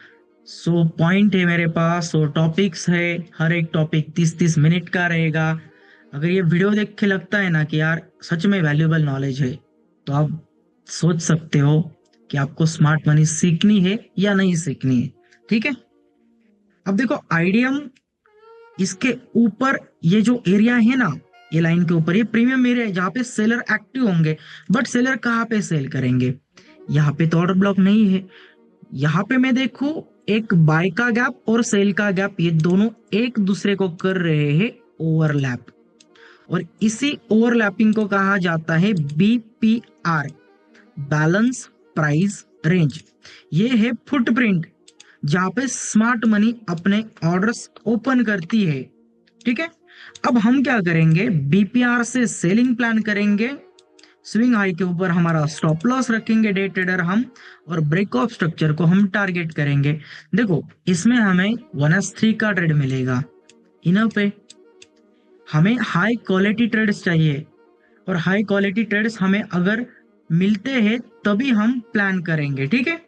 100 पॉइंट है मेरे पास, 100 टॉपिक्स है, हर एक टॉपिक 30-30 मिनट का रहेगा। अगर ये वीडियो देख के लगता है ना कि यार सच में वैल्यूएबल नॉलेज है, तो आप सोच सकते हो कि आपको स्मार्ट मनी सीखनी है या नहीं सीखनी है। ठीक है, अब देखो आईडीएम, इसके ऊपर ये जो एरिया है ना, ये लाइन के ऊपर ये प्रीमियम एरिया है जहाँ पे सेलर एक्टिव होंगे। बट सेलर कहाँ पे सेल करेंगे, यहाँ पे तो ऑर्डर ब्लॉक नहीं है। यहाँ पे मैं देखूं एक बाय का गैप और सेल का गैप, ये दोनों एक दूसरे को कर रहे हैं ओवरलैप, और इसी ओवरलैपिंग को कहा जाता है बीपीआर, बैलेंस प्राइस रेंज। ये है फुटप्रिंट जहां पे स्मार्ट मनी अपने ऑर्डर्स ओपन करती है। ठीक है, अब हम क्या करेंगे, बीपीआर से सेलिंग प्लान करेंगे, स्विंग हाई के ऊपर हमारा स्टॉप लॉस रखेंगे डे ट्रेडर हम, और ब्रेक ऑफ स्ट्रक्चर को हम टारगेट करेंगे। देखो इसमें हमें 1s3 का ट्रेड मिलेगा इनफ है। हमें हाई क्वालिटी ट्रेड्स चाहिए, और हाई क्वालिटी ट्रेड्स हमें अगर मिलते हैं तभी हम प्लान करेंगे। ठीक है,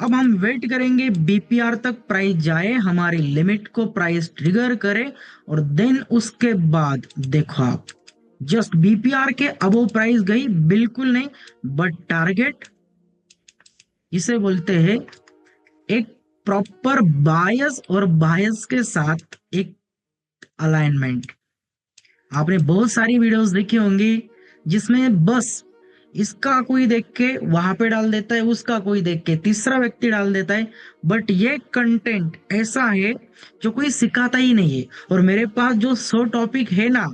अब हम वेट करेंगे बीपीआर तक प्राइस जाए, हमारी लिमिट को प्राइस ट्रिगर करे, और देन उसके बाद देखो आप जस्ट बीपीआर के अबव प्राइस गई बिल्कुल नहीं, बट टारगेट, इसे बोलते हैं एक प्रॉपर बायस और बायस के साथ एक अलाइनमेंट। आपने बहुत सारी वीडियोस देखी होंगी जिसमें बस इसका कोई देख के वहां पे डाल देता है, उसका कोई देख के तीसरा व्यक्ति डाल देता है, बट ये कंटेंट ऐसा है जो कोई सिखाता ही नहीं है। और मेरे पास जो 100 टॉपिक है ना,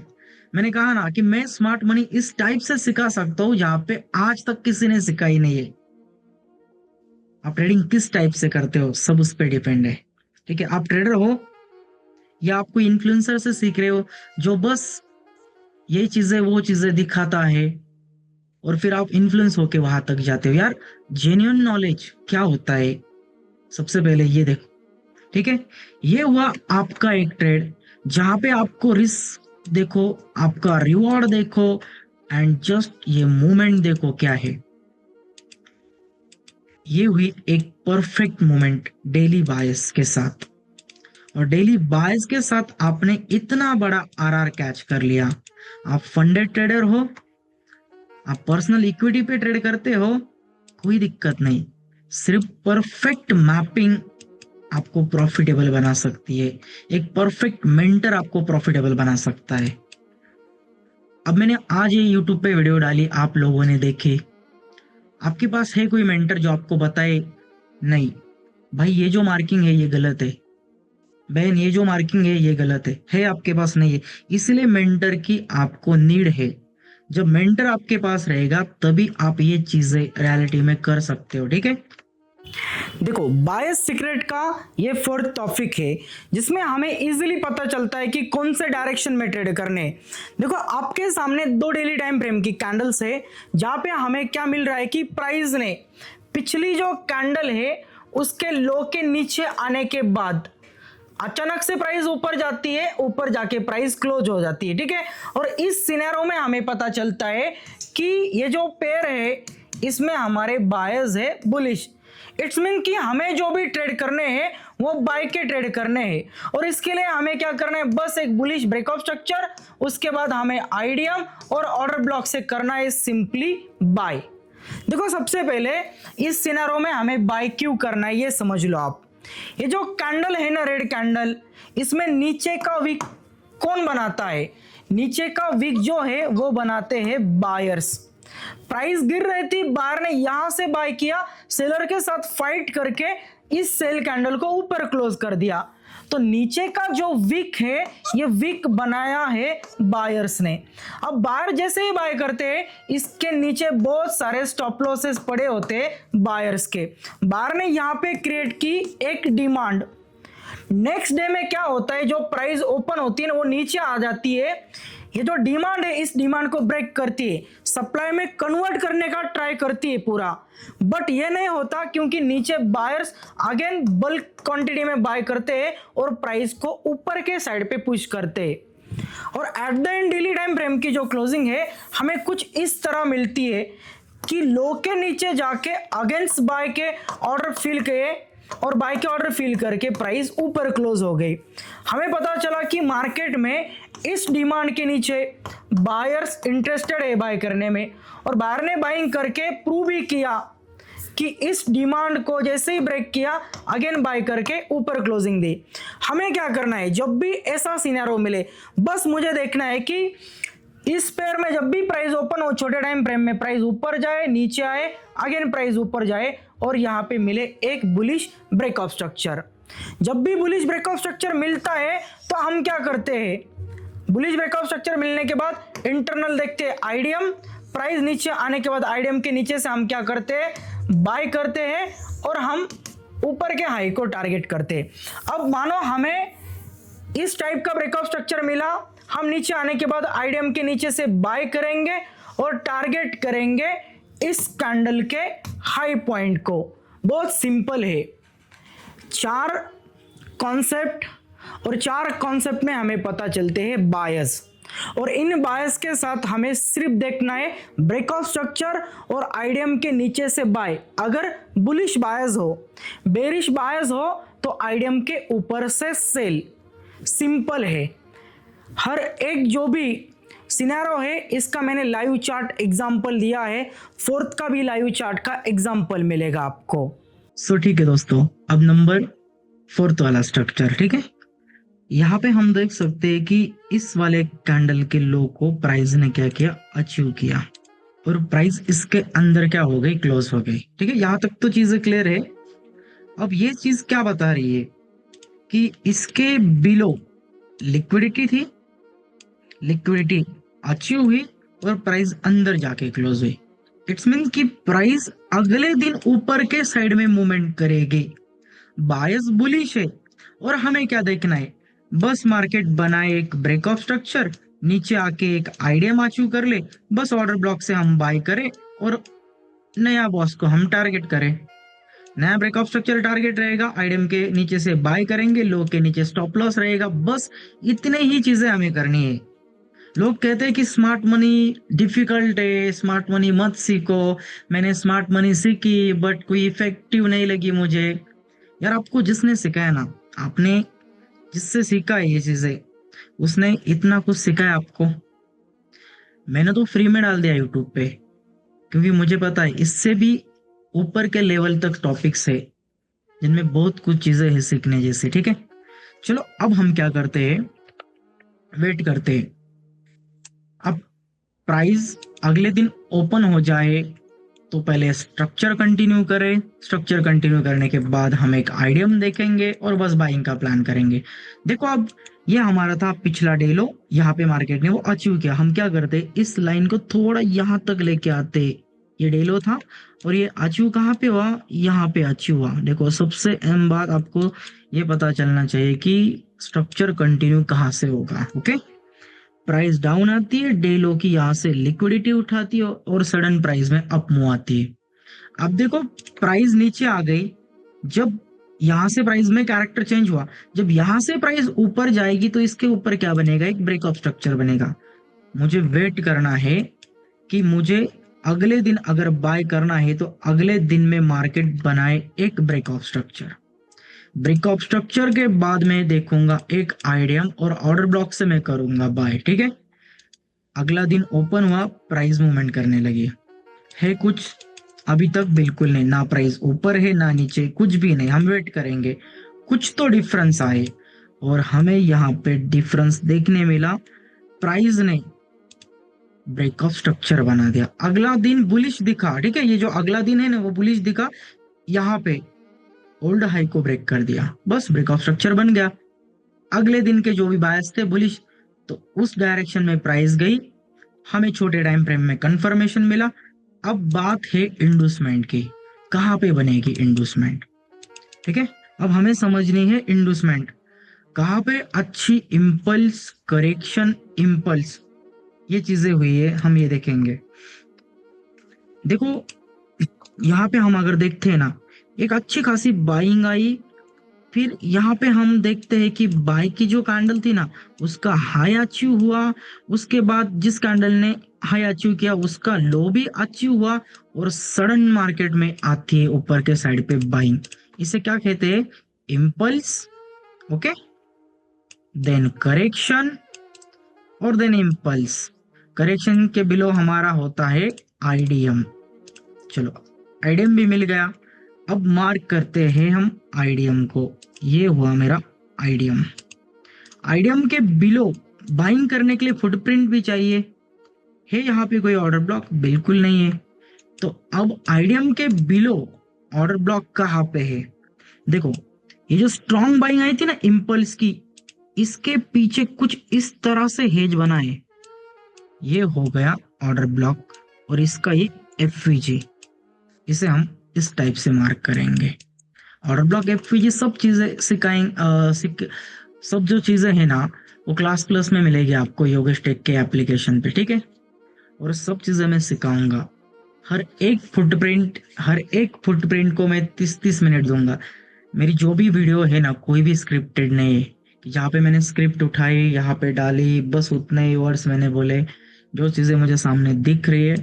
मैंने कहा ना कि मैं स्मार्ट मनी इस टाइप से सिखा सकता हूँ जहां पे आज तक किसी ने सिखाई नहीं है। आप ट्रेडिंग किस टाइप से करते हो सब उस पर डिपेंड है। ठीक है, आप ट्रेडर हो या आप कोई इन्फ्लुएंसर से सीख रहे हो जो बस ये चीजें वो चीजें दिखाता है और फिर आप इन्फ्लुएंस होके वहां तक जाते हो। यार जेन्युइन नॉलेज क्या होता है, सबसे पहले ये देखो। ठीक है, ये हुआ आपका एक ट्रेड जहां पे आपको रिस्क देखो, आपका रिवॉर्ड देखो, एंड जस्ट ये मूवमेंट देखो क्या है। ये हुई एक परफेक्ट मूवमेंट डेली बायस के साथ, और डेली बायस के साथ आपने इतना बड़ा आरआर कैच कर लिया। आप फंडेड ट्रेडर हो, आप पर्सनल इक्विटी पे ट्रेड करते हो, कोई दिक्कत नहीं, सिर्फ परफेक्ट मैपिंग आपको प्रॉफिटेबल बना सकती है। एक परफेक्ट मेंटर आपको प्रॉफिटेबल बना सकता है। अब मैंने आज ये यूट्यूब पे वीडियो डाली, आप लोगों ने देखी, आपके पास है कोई मेंटर जो आपको बताए नहीं भाई ये जो मार्किंग है ये गलत है, बहन ये जो मार्किंग है ये गलत है आपके पास नहीं है। इसलिए मेंटर की आपको नीड है। जब मेंटर आपके पास रहेगा तभी आप ये चीजें रियलिटी में कर सकते हो। ठीक है, देखो बायस सीक्रेट का ये 4th टॉपिक है जिसमें हमें इजीली पता चलता है कि कौन से डायरेक्शन में ट्रेड करने हैं। देखो आपके सामने 2 डेली टाइम फ्रेम की कैंडल्स है जहां पे हमें क्या मिल रहा है कि प्राइस ने पिछली जो कैंडल है उसके लो के नीचे आने के बाद अचानक से प्राइस ऊपर जाती है, ऊपर जाके प्राइस क्लोज हो जाती है। ठीक है, और इस सिनेरियो में हमें पता चलता है कि ये जो पेयर है इसमें हमारे बायर्स है बुलिश। इट्स मीन कि हमें जो भी ट्रेड करने हैं वो बाय के ट्रेड करने हैं, और इसके लिए हमें क्या करना है, बस एक बुलिश ब्रेकआउट स्ट्रक्चर, उसके बाद हमें आईडीएम और ऑर्डर ब्लॉक से करना है सिंपली बाय। देखो सबसे पहले इस सिनेरियो में हमें बाय क्यों करना है ये समझ लो आप। ये जो कैंडल है ना रेड कैंडल, इसमें नीचे का विक कौन बनाता है, नीचे का विक जो है वो बनाते हैं बायर्स। प्राइस गिर रही थी, बायर ने यहां से बाय किया, सेलर के साथ फाइट करके इस सेल कैंडल को ऊपर क्लोज कर दिया। तो नीचे का जो विक है ये विक बनाया है बायर्स ने। अब बायर जैसे ही बाय करते हैं इसके नीचे बहुत सारे स्टॉप लॉसेस पड़े होते हैं बायर्स के। बायर ने यहाँ पे क्रिएट की एक डिमांड, नेक्स्ट डे में क्या होता है, जो प्राइस ओपन होती है ना वो नीचे आ जाती है। ये जो डिमांड है इस डिमांड को ब्रेक करती है, सप्लाई में कन्वर्ट करने का ट्राई करती है पूरा, बट ये नहीं होता क्योंकि नीचे बायर्स अगेन बल्क क्वांटिटी में बाय करते हैं और प्राइस को ऊपर के साइड पे पुश करते हैं। और at the end daily time frame की जो क्लोजिंग है हमें कुछ इस तरह मिलती है कि लो के नीचे जाके अगेंस्ट बाय के ऑर्डर फिल किए और बाय के ऑर्डर फिल करके प्राइस ऊपर क्लोज हो गई। हमें पता चला कि मार्केट में इस डिमांड के नीचे बायर्स इंटरेस्टेड है बाय करने में, और बायर ने बाइंग करके प्रूव भी किया कि इस डिमांड को जैसे ही ब्रेक किया अगेन बाय करके ऊपर क्लोजिंग दी। हमें क्या करना है, जब भी ऐसा सिनेरियो मिले बस मुझे देखना है कि इस पेयर में जब भी प्राइस ओपन हो छोटे टाइम फ्रेम में प्राइस ऊपर जाए, नीचे आए, अगेन प्राइस ऊपर जाए और यहाँ पे मिले एक बुलिश ब्रेकआउट स्ट्रक्चर। जब भी बुलिश ब्रेकआउट स्ट्रक्चर मिलता है तो हम क्या करते हैं, बुलिश ब्रेकआउट स्ट्रक्चर मिलने के बाद इंटरनल देखते हैं आईडीएम, प्राइस नीचे आने के बाद आईडीएम के नीचे से हम क्या करते हैं, बाय करते हैं और हम ऊपर के हाई को टारगेट करते हैं। अब मानो हमें इस टाइप का ब्रेकआउट स्ट्रक्चर मिला, हम नीचे आने के बाद आईडीएम के नीचे से बाय करेंगे और टारगेट करेंगे इस कैंडल के हाई पॉइंट को। बहुत सिंपल है, 4 कॉन्सेप्ट और 4 कॉन्सेप्ट में हमें पता चलते हैं बायस, और इन बायस के साथ हमें सिर्फ देखना है ब्रेकआउट स्ट्रक्चर और आईडीएम के नीचे से बाय। अगर बुलिश बायस हो, बेरिश बायस हो तो आईडीएम के ऊपर से सेल। सिंपल है, हर एक जो भी सिनेरियो है इसका मैंने लाइव चार्ट एग्जांपल दिया है, 4th का भी लाइव चार्ट का एग्जांपल मिलेगा आपको। सो ठीक है दोस्तों, अब नंबर 4th वाला स्ट्रक्चर। ठीक है, यहाँ पे हम देख सकते हैं कि इस वाले कैंडल के लो को प्राइस ने क्या किया, अचीव किया, और प्राइस इसके अंदर क्या हो गई, क्लोज हो गई। ठीक है, यहाँ तक तो चीजें क्लियर है। अब ये चीज क्या बता रही है कि इसके बिलो लिक्विडिटी थी, लिक्विडिटी अचीव हुई और प्राइस अंदर जाके क्लोज हुई। इट्स मीन कि प्राइस अगले दिन ऊपर के साइड में मूवमेंट करेगी। बायस बुलिश है और हमें क्या देखना है, बस मार्केट बनाए एक ब्रेक ऑफ स्ट्रक्चर, नीचे आके एक आइडिया अचीव कर ले, बस ऑर्डर ब्लॉक से हम बाय करें और नया बॉस को हम टारगेट करें। नया ब्रेक ऑफ स्ट्रक्चर टारगेट रहेगा, आइडियम के नीचे से बाय करेंगे, लो के नीचे स्टॉप लॉस रहेगा, बस इतने ही चीजें हमें करनी है। लोग कहते हैं कि स्मार्ट मनी डिफिकल्ट है, स्मार्ट मनी मत सीखो। मैंने स्मार्ट मनी सीखी बट कोई इफेक्टिव नहीं लगी मुझे। यार आपको जिसने सिखाया ना, आपने जिससे सीखा है ये चीजें, उसने इतना कुछ सिखाया आपको। मैंने तो फ्री में डाल दिया यूट्यूब पे, क्योंकि मुझे पता है इससे भी ऊपर के लेवल तक टॉपिक्स है जिनमें बहुत कुछ चीजें हैं सीखने जैसे। ठीक है, चलो अब हम क्या करते हैं, वेट करते हैं। अब प्राइस अगले दिन ओपन हो जाए तो पहले स्ट्रक्चर कंटिन्यू करें, स्ट्रक्चर कंटिन्यू करने के बाद हम एक आइडियम देखेंगे और बस बाइंग का प्लान करेंगे। देखो अब ये हमारा था पिछला डे लो, यहाँ पे मार्केट ने वो अचीव किया। हम क्या करते, इस लाइन को थोड़ा यहाँ तक लेके आते। ये डे लो था और ये अचीव कहाँ पे हुआ, यहाँ पे अचीव हुआ। देखो सबसे अहम बात आपको ये पता चलना चाहिए कि स्ट्रक्चर कंटिन्यू कहाँ से होगा। ओके, प्राइस डाउन आती है, डे लो की यहाँ से लिक्विडिटी उठाती है और सडन प्राइस में अप मूव आती है। अब देखो प्राइस नीचे आ गई, जब यहां से प्राइस में कैरेक्टर चेंज हुआ, जब यहां से प्राइस ऊपर जाएगी तो इसके ऊपर क्या बनेगा, एक ब्रेक ऑफ स्ट्रक्चर बनेगा। मुझे वेट करना है कि मुझे अगले दिन अगर बाय करना है तो अगले दिन में मार्केट बनाए एक break of structure. Break of structure के बाद में देखूंगा एक आइडियम और ऑर्डर ब्लॉक से मैं करूंगा बाय। ठीक है, अगला दिन ओपन हुआ, प्राइस मूवमेंट करने लगी है कुछ, अभी तक बिल्कुल नहीं, ना प्राइस ऊपर है ना नीचे, कुछ भी नहीं। हम वेट करेंगे कुछ तो डिफरेंस आए, और हमें यहाँ पे डिफरेंस देखने मिला। प्राइस ने ब्रेक ऑफ स्ट्रक्चर बना दिया, अगला दिन बुलिश दिखा। ठीक है, ये जो अगला दिन है ना वो बुलिश दिखा, यहाँ पे ओल्ड हाई को ब्रेक कर दिया, बस ब्रेक ऑफ स्ट्रक्चर बन गया। अगले दिन के जो भी बायस थे बुलिश, तो उस डायरेक्शन में प्राइस गई, हमें छोटे टाइम फ्रेम में कंफर्मेशन मिला। अब बात है इंडूसमेंट की, कहाँ पे बनेगी इंडूसमेंट। ठीक है, अब हमें समझनी है इंडूसमेंट कहाँ पे अच्छी इम्पल्स, करेक्शन, इम्पल्स, ये चीजें हुई है, हम ये देखेंगे। देखो यहाँ पे हम अगर देखते हैं ना, एक अच्छी खासी बाइंग आई, फिर यहाँ पे हम देखते हैं कि बाई की जो कैंडल थी ना उसका हाई अचीव हुआ, उसके बाद जिस कैंडल ने हाई अचीव किया उसका लो भी अचीव हुआ, और सडन मार्केट में आती है ऊपर के साइड पे बाइंग। इसे क्या कहते हैं, इम्पल्स। ओके, देन करेक्शन और देन इम्पल्स। करेक्शन के बिलो हमारा होता है आईडीएम। चलो आईडीएम भी मिल गया, अब मार्क करते हैं हम आईडीएम को। ये हुआ मेरा आईडीएम। आईडीएम के बिलो बाइंग करने के लिए फुटप्रिंट भी चाहिए है, यहाँ पे कोई ऑर्डर ब्लॉक बिल्कुल नहीं है। तो अब आईडीएम के बिलो ऑर्डर ब्लॉक कहाँ पे है, देखो ये जो स्ट्रॉन्ग बाइंग आई थी ना इम्पल्स की, इसके पीछे कुछ इस तरह से हेज बना है, ये हो गया ऑर्डर ब्लॉक, और इसका ये एफवीजी, इसे हम इस टाइप से मार्क करेंगे। ऑर्डर ब्लॉक, एफवीजी सब चीजें सिखाएंगे, सब जो चीजें हैं ना वो क्लास प्लस में मिलेगी आपको योगेश टेक के एप्लीकेशन पे। ठीक है, और सब चीजें मैं सिखाऊंगा। हर एक फुटप्रिंट को मैं 30-30 मिनट दूंगा। मेरी जो भी वीडियो है ना कोई भी स्क्रिप्टेड नहीं है कि जहाँ पे मैंने स्क्रिप्ट उठाई यहाँ पे डाली, बस उतने ही वर्ड्स मैंने बोले। जो चीजें मुझे सामने दिख रही है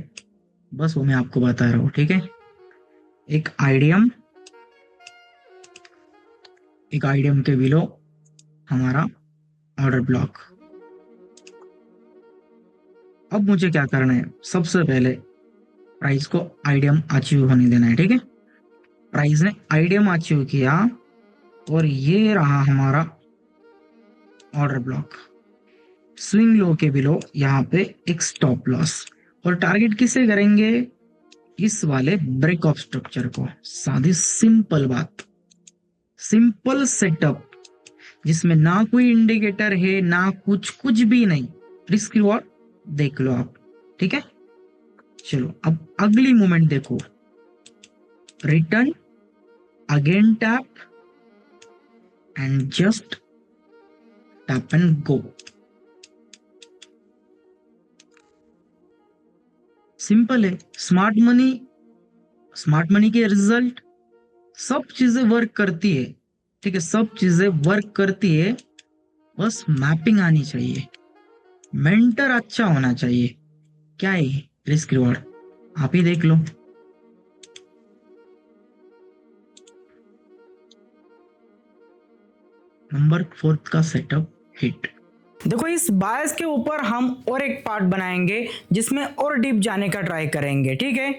बस वो मैं आपको बता रहा हूँ। ठीक है, एक आइडियम के बिलो हमारा ऑर्डर ब्लॉक। अब मुझे क्या करना है, सबसे पहले प्राइस को आइडियम अचीव होने देना है। ठीक है, प्राइस ने आइडियम अचीव किया और ये रहा हमारा ऑर्डर ब्लॉक, स्विंग लो के बिलो यहाँ पे एक स्टॉप लॉस, और टारगेट किसे करेंगे, इस वाले ब्रेक ऑफ स्ट्रक्चर को। सादी सिंपल बात, सिंपल सेटअप जिसमें ना कोई इंडिकेटर है ना कुछ भी नहीं, रिस्क रिवॉर्ड देख लो आप, ठीक है। चलो अब अगली मूवमेंट देखो, return again tap and just tap and go. Simple है। स्मार्ट मनी के रिजल्ट सब चीजें वर्क करती है, ठीक है, सब चीजें वर्क करती है, बस मैपिंग आनी चाहिए, मेंटर अच्छा होना चाहिए। क्या है रिस्क रिवॉर्ड, आप ही देख लो। नंबर 4 का सेटअप हिट। देखो इस बायस के ऊपर हम और एक पार्ट बनाएंगे जिसमें और डीप जाने का ट्राई करेंगे, ठीक है।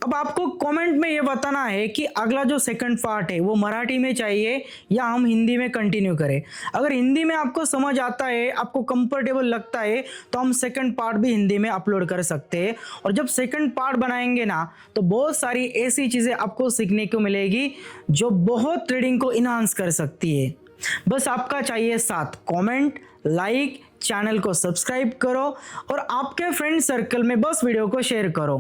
अब आपको कमेंट में ये बताना है कि अगला जो सेकंड पार्ट है वो मराठी में चाहिए या हम हिंदी में कंटिन्यू करें। अगर हिंदी में आपको समझ आता है, आपको कंफर्टेबल लगता है, तो हम सेकंड पार्ट भी हिंदी में अपलोड कर सकते हैं। और जब सेकंड पार्ट बनाएंगे ना, तो बहुत सारी ऐसी चीज़ें आपको सीखने को मिलेगी जो बहुत ट्रेडिंग को इन्हांस कर सकती है। बस आपका चाहिए साथ, कमेंट, लाइक, चैनल को सब्सक्राइब करो और आपके फ्रेंड सर्कल में बस वीडियो को शेयर करो।